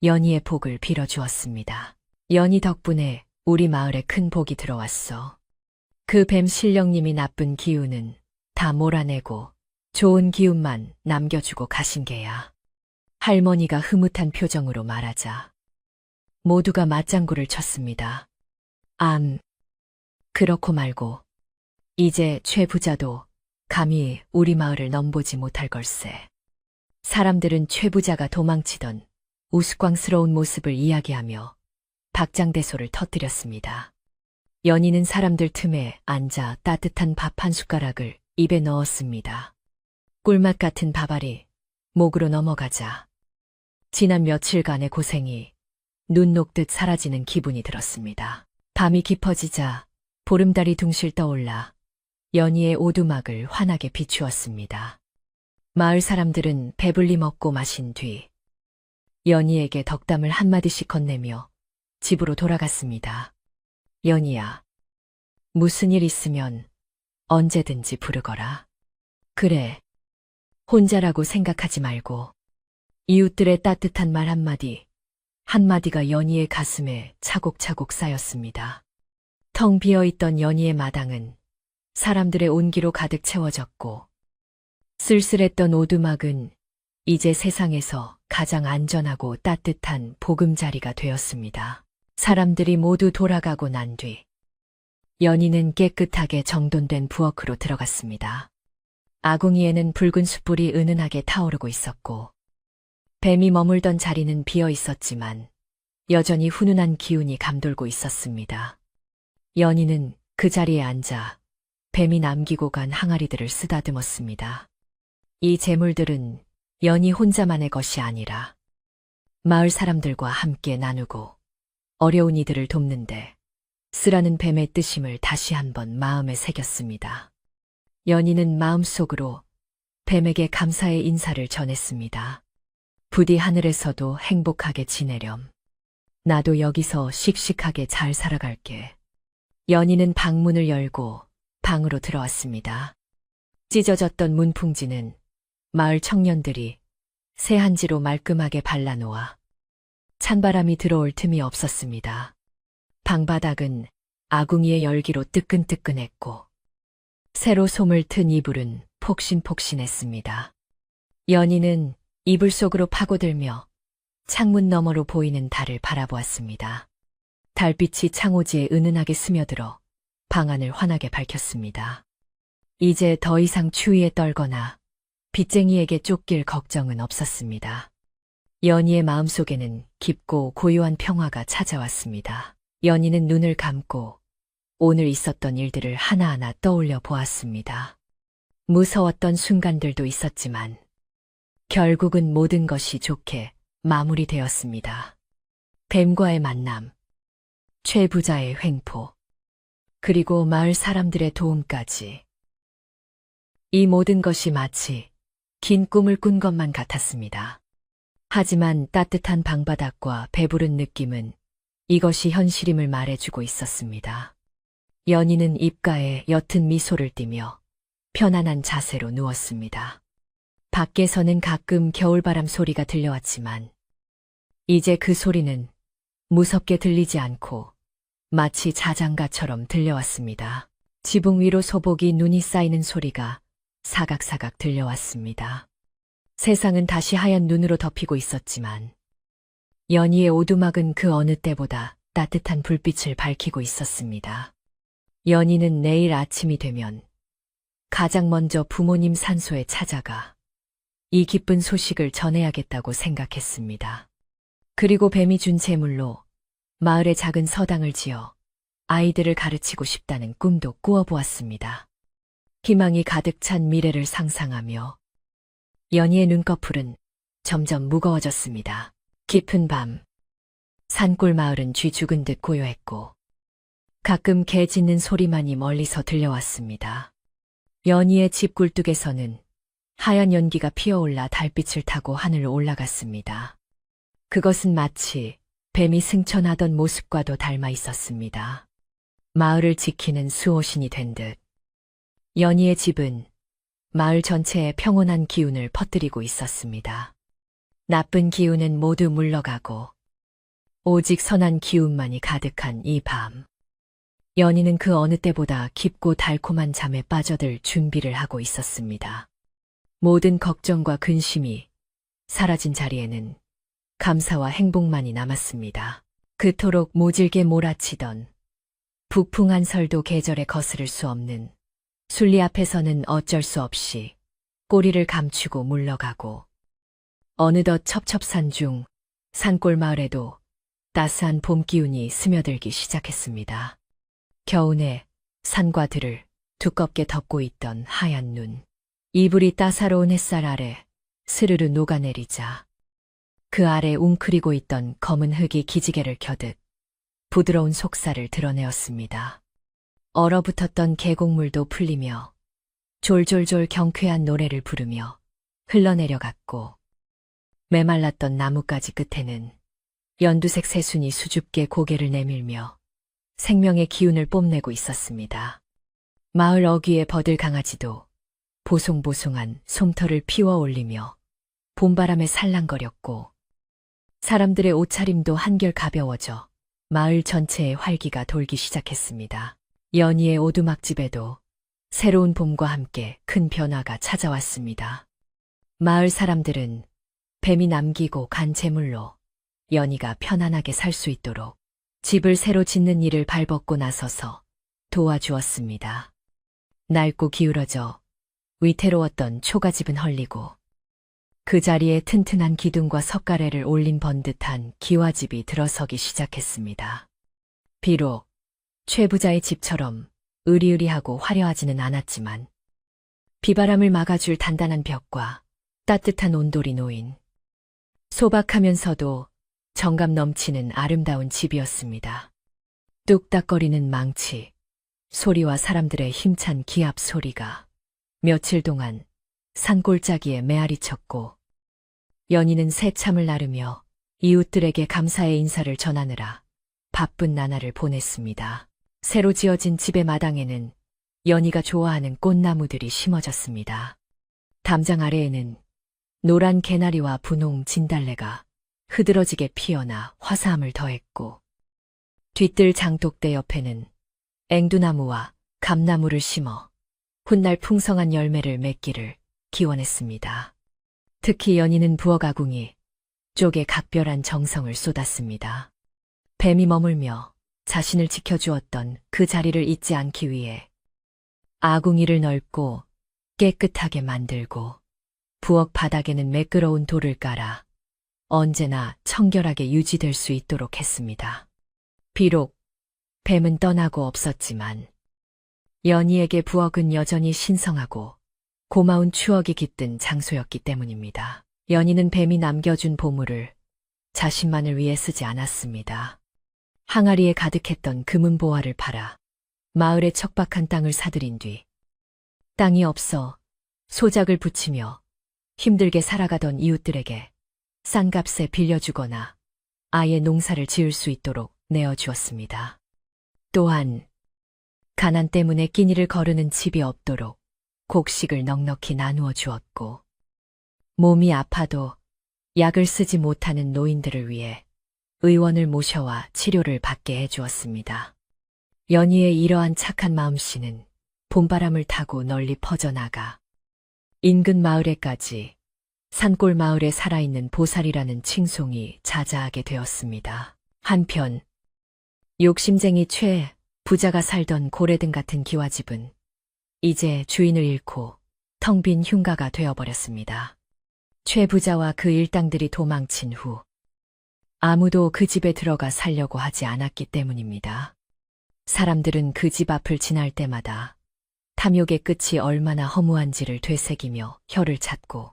연희의 복을 빌어주었습니다. 연희 덕분에 우리 마을에 큰 복이 들어왔어. 그 뱀 신령님이 나쁜 기운은 다 몰아내고 좋은 기운만 남겨주고 가신 게야. 할머니가 흐뭇한 표정으로 말하자 모두가 맞장구를 쳤습니다. 그렇고 말고 이제 최 부자도 감히 우리 마을을 넘보지 못할 걸세. 사람들은 최 부자가 도망치던 우스꽝스러운 모습을 이야기하며 박장대소를 터뜨렸습니다. 연희는 사람들 틈에 앉아 따뜻한 밥 한 숟가락을 입에 넣었습니다. 꿀맛 같은 밥알이 목으로 넘어가자 지난 며칠간의 고생이 눈 녹듯 사라지는 기분이 들었습니다. 밤이 깊어지자 보름달이 둥실 떠올라 연희의 오두막을 환하게 비추었습니다. 마을 사람들은 배불리 먹고 마신 뒤 연희에게 덕담을 한마디씩 건네며 집으로 돌아갔습니다. 연희야, 무슨 일 있으면 언제든지 부르거라. 그래, 혼자라고 생각하지 말고. 이웃들의 따뜻한 말 한마디, 한마디가 연희의 가슴에 차곡차곡 쌓였습니다. 텅 비어있던 연희의 마당은 사람들의 온기로 가득 채워졌고, 쓸쓸했던 오두막은 이제 세상에서 가장 안전하고 따뜻한 보금자리가 되었습니다. 사람들이 모두 돌아가고 난 뒤, 연희는 깨끗하게 정돈된 부엌으로 들어갔습니다. 아궁이에는 붉은 숯불이 은은하게 타오르고 있었고, 뱀이 머물던 자리는 비어 있었지만 여전히 훈훈한 기운이 감돌고 있었습니다. 연희는 그 자리에 앉아 뱀이 남기고 간 항아리들을 쓰다듬었습니다. 이 재물들은 연희 혼자만의 것이 아니라 마을 사람들과 함께 나누고 어려운 이들을 돕는데 쓰라는 뱀의 뜻임을 다시 한번 마음에 새겼습니다. 연희는 마음속으로 뱀에게 감사의 인사를 전했습니다. 부디 하늘에서도 행복하게 지내렴. 나도 여기서 씩씩하게 잘 살아갈게. 연희는 방문을 열고 방으로 들어왔습니다. 찢어졌던 문풍지는 마을 청년들이 세한지로 말끔하게 발라놓아 찬바람이 들어올 틈이 없었습니다. 방바닥은 아궁이의 열기로 뜨끈뜨끈했고 새로 솜을 튼 이불은 폭신폭신했습니다. 연희는 이불 속으로 파고들며 창문 너머로 보이는 달을 바라보았습니다. 달빛이 창호지에 은은하게 스며들어 방안을 환하게 밝혔습니다. 이제 더 이상 추위에 떨거나 빚쟁이에게 쫓길 걱정은 없었습니다. 연희의 마음속에는 깊고 고요한 평화가 찾아왔습니다. 연희는 눈을 감고 오늘 있었던 일들을 하나하나 떠올려 보았습니다. 무서웠던 순간들도 있었지만 결국은 모든 것이 좋게 마무리되었습니다. 뱀과의 만남, 최 부자의 횡포, 그리고 마을 사람들의 도움까지. 이 모든 것이 마치 긴 꿈을 꾼 것만 같았습니다. 하지만 따뜻한 방바닥과 배부른 느낌은 이것이 현실임을 말해주고 있었습니다. 연희는 입가에 옅은 미소를 띠며 편안한 자세로 누웠습니다. 밖에서는 가끔 겨울바람 소리가 들려왔지만 이제 그 소리는 무섭게 들리지 않고 마치 자장가처럼 들려왔습니다. 지붕 위로 소복이 눈이 쌓이는 소리가 사각사각 들려왔습니다. 세상은 다시 하얀 눈으로 덮이고 있었지만 연희의 오두막은 그 어느 때보다 따뜻한 불빛을 밝히고 있었습니다. 연희는 내일 아침이 되면 가장 먼저 부모님 산소에 찾아가 이 기쁜 소식을 전해야겠다고 생각했습니다. 그리고 뱀이 준 재물로 마을에 작은 서당을 지어 아이들을 가르치고 싶다는 꿈도 꾸어보았습니다. 희망이 가득 찬 미래를 상상하며 연희의 눈꺼풀은 점점 무거워졌습니다. 깊은 밤, 산골 마을은 쥐 죽은 듯 고요했고 가끔 개 짖는 소리만이 멀리서 들려왔습니다. 연희의 집 굴뚝에서는 하얀 연기가 피어올라 달빛을 타고 하늘로 올라갔습니다. 그것은 마치 뱀이 승천하던 모습과도 닮아 있었습니다. 마을을 지키는 수호신이 된 듯. 연희의 집은 마을 전체에 평온한 기운을 퍼뜨리고 있었습니다. 나쁜 기운은 모두 물러가고 오직 선한 기운만이 가득한 이 밤. 연희는 그 어느 때보다 깊고 달콤한 잠에 빠져들 준비를 하고 있었습니다. 모든 걱정과 근심이 사라진 자리에는 감사와 행복만이 남았습니다. 그토록 모질게 몰아치던 북풍 한 설도 계절에 거스를 수 없는 순리 앞에서는 어쩔 수 없이 꼬리를 감추고 물러가고 어느덧 첩첩산 중 산골 마을에도 따스한 봄 기운이 스며들기 시작했습니다. 겨우내 산과 들을 두껍게 덮고 있던 하얀 눈, 이불이 따사로운 햇살 아래 스르르 녹아내리자 그 아래 웅크리고 있던 검은 흙이 기지개를 켜듯 부드러운 속살을 드러내었습니다. 얼어붙었던 계곡물도 풀리며 졸졸졸 경쾌한 노래를 부르며 흘러내려갔고 메말랐던 나뭇가지 끝에는 연두색 새순이 수줍게 고개를 내밀며 생명의 기운을 뽐내고 있었습니다. 마을 어귀의 버들 강아지도 보송보송한 솜털을 피워 올리며 봄바람에 살랑거렸고 사람들의 옷차림도 한결 가벼워져 마을 전체에 활기가 돌기 시작했습니다. 연희의 오두막집에도 새로운 봄과 함께 큰 변화가 찾아왔습니다. 마을 사람들은 뱀이 남기고 간 재물로 연희가 편안하게 살 수 있도록 집을 새로 짓는 일을 발벗고 나서서 도와주었습니다. 낡고 기울어져 위태로웠던 초가집은 헐리고 그 자리에 튼튼한 기둥과 석가래를 올린 번듯한 기와집이 들어서기 시작했습니다. 비록 최 부자의 집처럼 으리으리하고 화려하지는 않았지만 비바람을 막아줄 단단한 벽과 따뜻한 온돌이 놓인 소박하면서도 정감 넘치는 아름다운 집이었습니다. 뚝딱거리는 망치, 소리와 사람들의 힘찬 기합 소리가 며칠 동안 산골짜기에 메아리 쳤고 연희는 새참을 나르며 이웃들에게 감사의 인사를 전하느라 바쁜 나날을 보냈습니다. 새로 지어진 집의 마당에는 연희가 좋아하는 꽃나무들이 심어졌습니다. 담장 아래에는 노란 개나리와 분홍 진달래가 흐드러지게 피어나 화사함을 더했고, 뒤뜰 장독대 옆에는 앵두나무와 감나무를 심어 훗날 풍성한 열매를 맺기를 기원했습니다. 특히 연희는 부엌아궁이 쪽에 각별한 정성을 쏟았습니다. 뱀이 머물며 자신을 지켜주었던 그 자리를 잊지 않기 위해 아궁이를 넓고 깨끗하게 만들고 부엌 바닥에는 매끄러운 돌을 깔아 언제나 청결하게 유지될 수 있도록 했습니다. 비록 뱀은 떠나고 없었지만 연희에게 부엌은 여전히 신성하고 고마운 추억이 깃든 장소였기 때문입니다. 연희는 뱀이 남겨준 보물을 자신만을 위해 쓰지 않았습니다. 항아리에 가득했던 금은보화를 팔아 마을의 척박한 땅을 사들인 뒤 땅이 없어 소작을 붙이며 힘들게 살아가던 이웃들에게 싼 값에 빌려주거나 아예 농사를 지을 수 있도록 내어주었습니다. 또한 가난 때문에 끼니를 거르는 집이 없도록 곡식을 넉넉히 나누어 주었고, 몸이 아파도 약을 쓰지 못하는 노인들을 위해 의원을 모셔와 치료를 받게 해주었습니다. 연희의 이러한 착한 마음씨는 봄바람을 타고 널리 퍼져나가 인근 마을에까지 산골 마을에 살아있는 보살이라는 칭송이 자자하게 되었습니다. 한편 욕심쟁이 최 부자가 살던 고래등 같은 기와집은 이제 주인을 잃고 텅 빈 흉가가 되어버렸습니다. 최 부자와 그 일당들이 도망친 후 아무도 그 집에 들어가 살려고 하지 않았기 때문입니다. 사람들은 그 집 앞을 지날 때마다 탐욕의 끝이 얼마나 허무한지를 되새기며 혀를 찾고,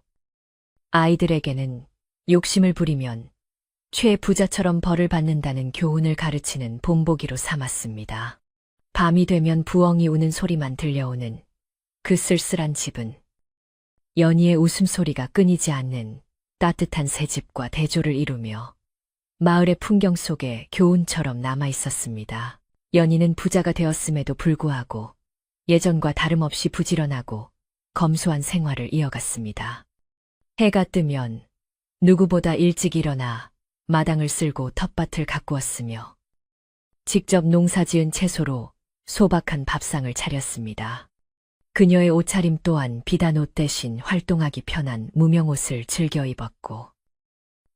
아이들에게는 욕심을 부리면 최 부자처럼 벌을 받는다는 교훈을 가르치는 본보기로 삼았습니다. 밤이 되면 부엉이 우는 소리만 들려오는 그 쓸쓸한 집은 연희의 웃음소리가 끊이지 않는 따뜻한 새집과 대조를 이루며 마을의 풍경 속에 교훈처럼 남아 있었습니다. 연희는 부자가 되었음에도 불구하고 예전과 다름없이 부지런하고 검소한 생활을 이어갔습니다. 해가 뜨면 누구보다 일찍 일어나 마당을 쓸고 텃밭을 가꾸었으며 직접 농사지은 채소로 소박한 밥상을 차렸습니다. 그녀의 옷차림 또한 비단 옷 대신 활동하기 편한 무명옷을 즐겨 입었고,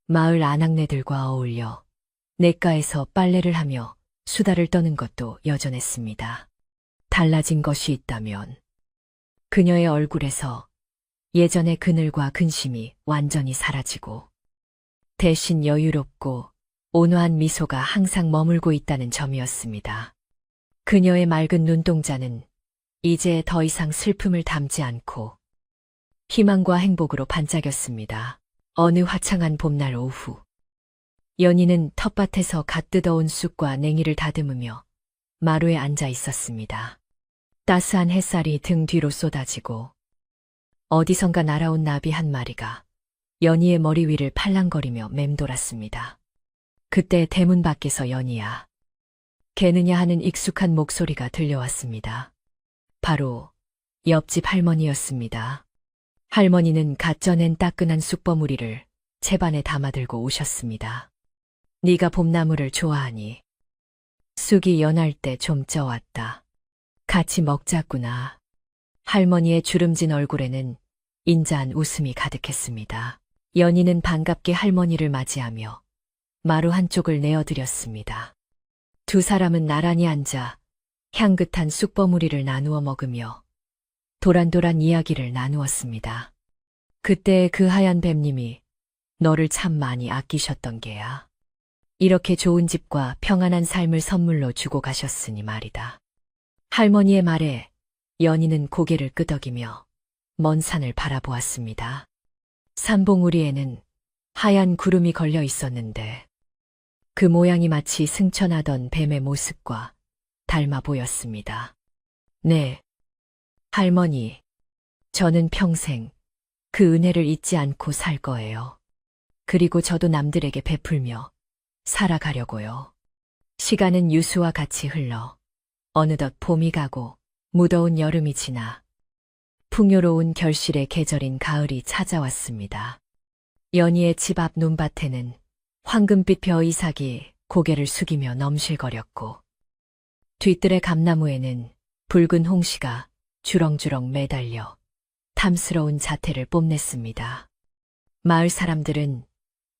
마을 아낙네들과 어울려 냇가에서 빨래를 하며 수다를 떠는 것도 여전했습니다. 달라진 것이 있다면 그녀의 얼굴에서 예전의 그늘과 근심이 완전히 사라지고 대신 여유롭고 온화한 미소가 항상 머물고 있다는 점이었습니다. 그녀의 맑은 눈동자는 이제 더 이상 슬픔을 담지 않고 희망과 행복으로 반짝였습니다. 어느 화창한 봄날 오후, 연희는 텃밭에서 갓 뜯어온 쑥과 냉이를 다듬으며 마루에 앉아 있었습니다. 따스한 햇살이 등 뒤로 쏟아지고 어디선가 날아온 나비 한 마리가 연희의 머리 위를 팔랑거리며 맴돌았습니다. 그때 대문 밖에서 연희야, 개느냐 하는 익숙한 목소리가 들려왔습니다. 바로 옆집 할머니였습니다. 할머니는 갓 쪄낸 따끈한 쑥버무리를 채반에 담아들고 오셨습니다. 네가 봄나물을 좋아하니 쑥이 연할 때 좀 쪄왔다. 같이 먹자꾸나. 할머니의 주름진 얼굴에는 인자한 웃음이 가득했습니다. 연희는 반갑게 할머니를 맞이하며 마루 한쪽을 내어드렸습니다. 두 사람은 나란히 앉아 향긋한 쑥버무리를 나누어 먹으며 도란도란 이야기를 나누었습니다. 그때 그 하얀 뱀님이 너를 참 많이 아끼셨던 게야. 이렇게 좋은 집과 평안한 삶을 선물로 주고 가셨으니 말이다. 할머니의 말에 연희는 고개를 끄덕이며 먼 산을 바라보았습니다. 산봉우리에는 하얀 구름이 걸려 있었는데 그 모양이 마치 승천하던 뱀의 모습과 닮아 보였습니다. 네, 할머니, 저는 평생 그 은혜를 잊지 않고 살 거예요. 그리고 저도 남들에게 베풀며 살아가려고요. 시간은 유수와 같이 흘러 어느덧 봄이 가고 무더운 여름이 지나 풍요로운 결실의 계절인 가을이 찾아왔습니다. 연희의 집 앞 논밭에는 황금빛 벼 이삭이 고개를 숙이며 넘실거렸고 뒤뜰의 감나무에는 붉은 홍시가 주렁주렁 매달려 탐스러운 자태를 뽐냈습니다. 마을 사람들은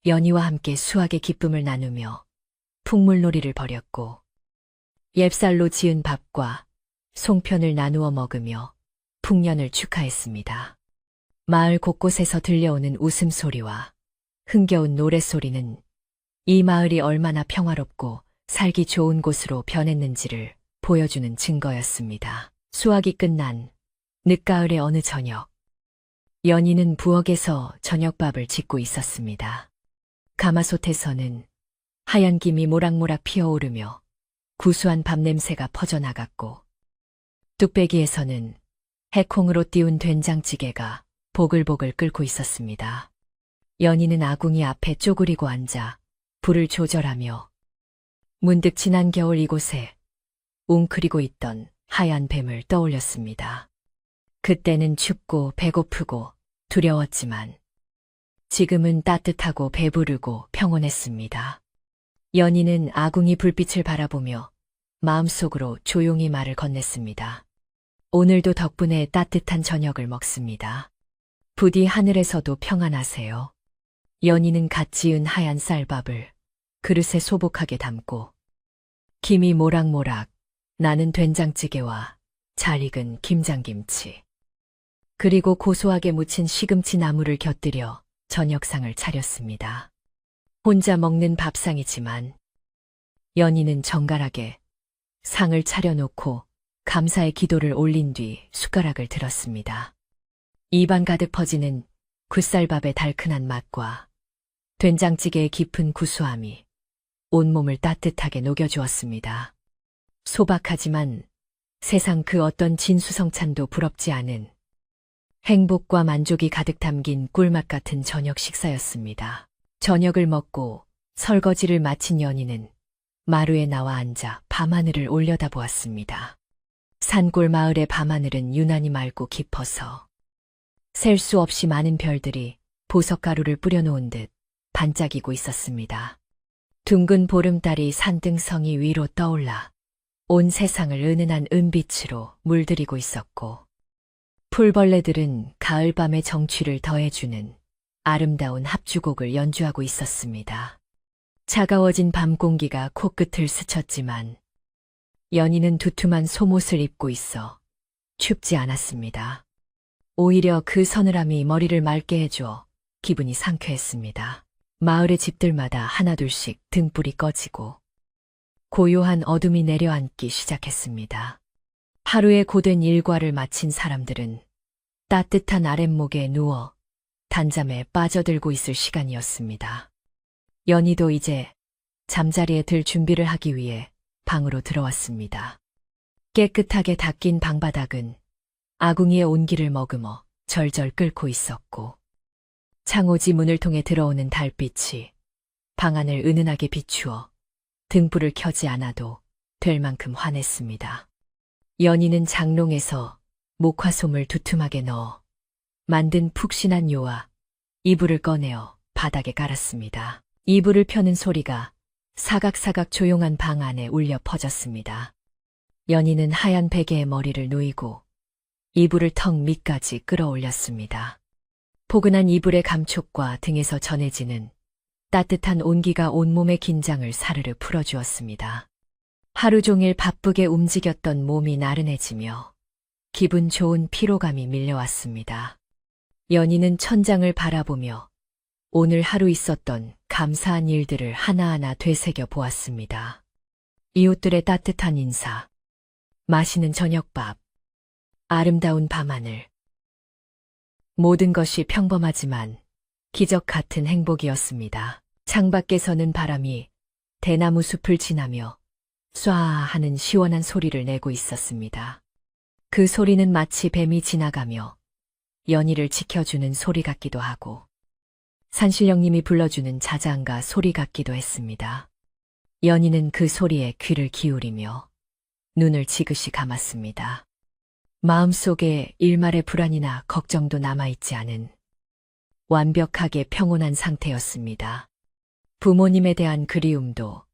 연희와 함께 수확의 기쁨을 나누며 풍물놀이를 벌였고 옙쌀로 지은 밥과 송편을 나누어 먹으며 풍년을 축하했습니다. 마을 곳곳에서 들려오는 웃음소리와 흥겨운 노랫소리는 이 마을이 얼마나 평화롭고 살기 좋은 곳으로 변했는지를 보여주는 증거였습니다. 수확이 끝난 늦가을의 어느 저녁, 연희는 부엌에서 저녁밥을 짓고 있었습니다. 가마솥에서는 하얀 김이 모락모락 피어오르며 구수한 밥 냄새가 퍼져나갔고 뚝배기에서는 해콩으로 띄운 된장찌개가 보글보글 끓고 있었습니다. 연희는 아궁이 앞에 쪼그리고 앉아 불을 조절하며 문득 지난 겨울 이곳에 웅크리고 있던 하얀 뱀을 떠올렸습니다. 그때는 춥고 배고프고 두려웠지만 지금은 따뜻하고 배부르고 평온했습니다. 연희는 아궁이 불빛을 바라보며 마음속으로 조용히 말을 건넸습니다. 오늘도 덕분에 따뜻한 저녁을 먹습니다. 부디 하늘에서도 평안하세요. 연희는 갓 지은 하얀 쌀밥을 그릇에 소복하게 담고 김이 모락모락 나는 된장찌개와 잘 익은 김장김치 그리고 고소하게 무친 시금치 나물을 곁들여 저녁상을 차렸습니다. 혼자 먹는 밥상이지만 연희는 정갈하게 상을 차려놓고 감사의 기도를 올린 뒤 숟가락을 들었습니다. 입안 가득 퍼지는 굿쌀밥의 달큰한 맛과 된장찌개의 깊은 구수함이 온몸을 따뜻하게 녹여주었습니다. 소박하지만 세상 그 어떤 진수성찬도 부럽지 않은 행복과 만족이 가득 담긴 꿀맛 같은 저녁 식사였습니다. 저녁을 먹고 설거지를 마친 연희는 마루에 나와 앉아 밤하늘을 올려다보았습니다. 산골 마을의 밤하늘은 유난히 맑고 깊어서 셀 수 없이 많은 별들이 보석가루를 뿌려놓은 듯 반짝이고 있었습니다. 둥근 보름달이 산등성이 위로 떠올라 온 세상을 은은한 은빛으로 물들이고 있었고 풀벌레들은 가을밤의 정취를 더해주는 아름다운 합주곡을 연주하고 있었습니다. 차가워진 밤 공기가 코끝을 스쳤지만 연희는 두툼한 속옷을 입고 있어 춥지 않았습니다. 오히려 그 서늘함이 머리를 맑게 해주어 기분이 상쾌했습니다. 마을의 집들마다 하나둘씩 등불이 꺼지고 고요한 어둠이 내려앉기 시작했습니다. 하루의 고된 일과를 마친 사람들은 따뜻한 아랫목에 누워 단잠에 빠져들고 있을 시간이었습니다. 연희도 이제 잠자리에 들 준비를 하기 위해 방으로 들어왔습니다. 깨끗하게 닦인 방바닥은 아궁이의 온기를 머금어 절절 끓고 있었고 창호지 문을 통해 들어오는 달빛이 방 안을 은은하게 비추어 등불을 켜지 않아도 될 만큼 환했습니다. 연희는 장롱에서 목화솜을 두툼하게 넣어 만든 푹신한 요와 이불을 꺼내어 바닥에 깔았습니다. 이불을 펴는 소리가 사각사각 조용한 방 안에 울려 퍼졌습니다. 연희는 하얀 베개에 머리를 누이고 이불을 턱 밑까지 끌어올렸습니다. 포근한 이불의 감촉과 등에서 전해지는 따뜻한 온기가 온몸의 긴장을 사르르 풀어주었습니다. 하루 종일 바쁘게 움직였던 몸이 나른해지며 기분 좋은 피로감이 밀려왔습니다. 연희는 천장을 바라보며 오늘 하루 있었던 감사한 일들을 하나하나 되새겨 보았습니다. 이웃들의 따뜻한 인사, 맛있는 저녁밥, 아름다운 밤하늘. 모든 것이 평범하지만 기적 같은 행복이었습니다. 창밖에서는 바람이 대나무 숲을 지나며 쏴 하는 시원한 소리를 내고 있었습니다. 그 소리는 마치 뱀이 지나가며 연희를 지켜주는 소리 같기도 하고 산신령님이 불러주는 자장가 소리 같기도 했습니다. 연희는 그 소리에 귀를 기울이며 눈을 지그시 감았습니다. 마음속에 일말의 불안이나 걱정도 남아있지 않은 완벽하게 평온한 상태였습니다. 부모님에 대한 그리움도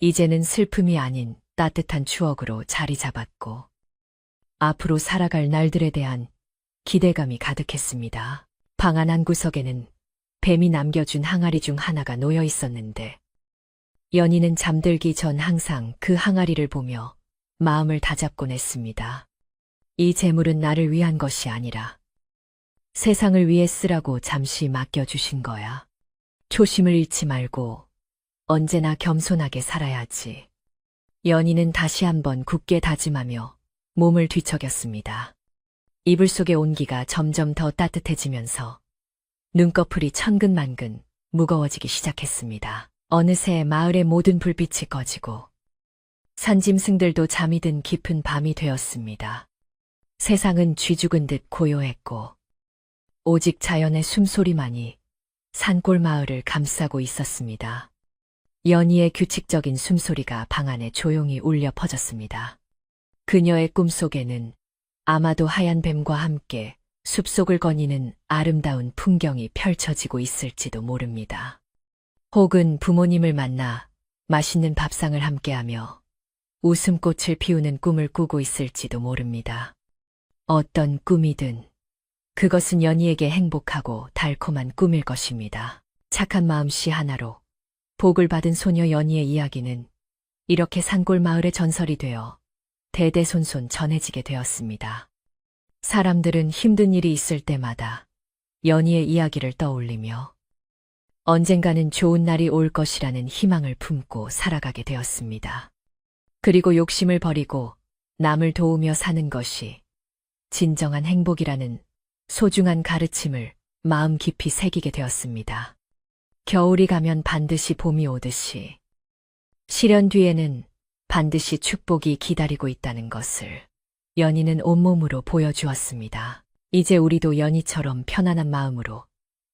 이제는 슬픔이 아닌 따뜻한 추억으로 자리 잡았고, 앞으로 살아갈 날들에 대한 기대감이 가득했습니다. 방 안 한 구석에는 뱀이 남겨준 항아리 중 하나가 놓여 있었는데, 연희는 잠들기 전 항상 그 항아리를 보며 마음을 다잡곤 했습니다. 이 재물은 나를 위한 것이 아니라 세상을 위해 쓰라고 잠시 맡겨주신 거야. 초심을 잃지 말고 언제나 겸손하게 살아야지. 연희는 다시 한번 굳게 다짐하며 몸을 뒤척였습니다. 이불 속의 온기가 점점 더 따뜻해지면서 눈꺼풀이 천근만근 무거워지기 시작했습니다. 어느새 마을의 모든 불빛이 꺼지고 산짐승들도 잠이 든 깊은 밤이 되었습니다. 세상은 쥐죽은 듯 고요했고 오직 자연의 숨소리만이 산골 마을을 감싸고 있었습니다. 연희의 규칙적인 숨소리가 방 안에 조용히 울려 퍼졌습니다. 그녀의 꿈속에는 아마도 하얀 뱀과 함께 숲속을 거니는 아름다운 풍경이 펼쳐지고 있을지도 모릅니다. 혹은 부모님을 만나 맛있는 밥상을 함께하며 웃음꽃을 피우는 꿈을 꾸고 있을지도 모릅니다. 어떤 꿈이든 그것은 연희에게 행복하고 달콤한 꿈일 것입니다. 착한 마음씨 하나로 복을 받은 소녀 연희의 이야기는 이렇게 산골 마을의 전설이 되어 대대손손 전해지게 되었습니다. 사람들은 힘든 일이 있을 때마다 연희의 이야기를 떠올리며 언젠가는 좋은 날이 올 것이라는 희망을 품고 살아가게 되었습니다. 그리고 욕심을 버리고 남을 도우며 사는 것이 진정한 행복이라는 소중한 가르침을 마음 깊이 새기게 되었습니다. 겨울이 가면 반드시 봄이 오듯이 시련 뒤에는 반드시 축복이 기다리고 있다는 것을 연희는 온몸으로 보여주었습니다. 이제 우리도 연희처럼 편안한 마음으로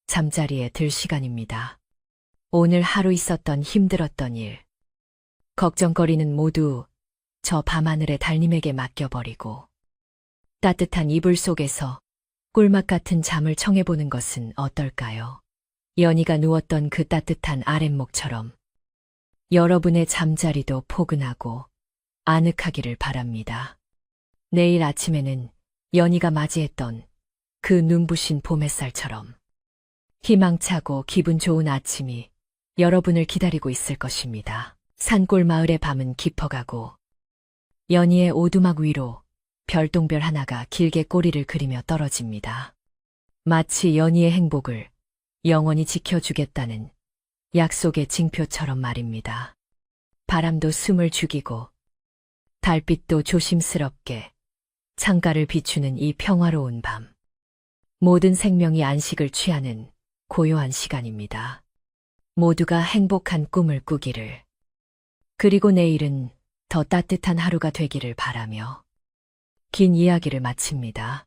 잠자리에 들 시간입니다. 오늘 하루 있었던 힘들었던 일, 걱정거리는 모두 저 밤하늘의 달님에게 맡겨버리고 따뜻한 이불 속에서 꿀맛 같은 잠을 청해보는 것은 어떨까요? 연희가 누웠던 그 따뜻한 아랫목처럼 여러분의 잠자리도 포근하고 아늑하기를 바랍니다. 내일 아침에는 연희가 맞이했던 그 눈부신 봄 햇살처럼 희망차고 기분 좋은 아침이 여러분을 기다리고 있을 것입니다. 산골 마을의 밤은 깊어가고 연희의 오두막 위로 별똥별 하나가 길게 꼬리를 그리며 떨어집니다. 마치 연희의 행복을 영원히 지켜주겠다는 약속의 징표처럼 말입니다. 바람도 숨을 죽이고 달빛도 조심스럽게 창가를 비추는 이 평화로운 밤. 모든 생명이 안식을 취하는 고요한 시간입니다. 모두가 행복한 꿈을 꾸기를, 그리고 내일은 더 따뜻한 하루가 되기를 바라며 긴 이야기를 마칩니다.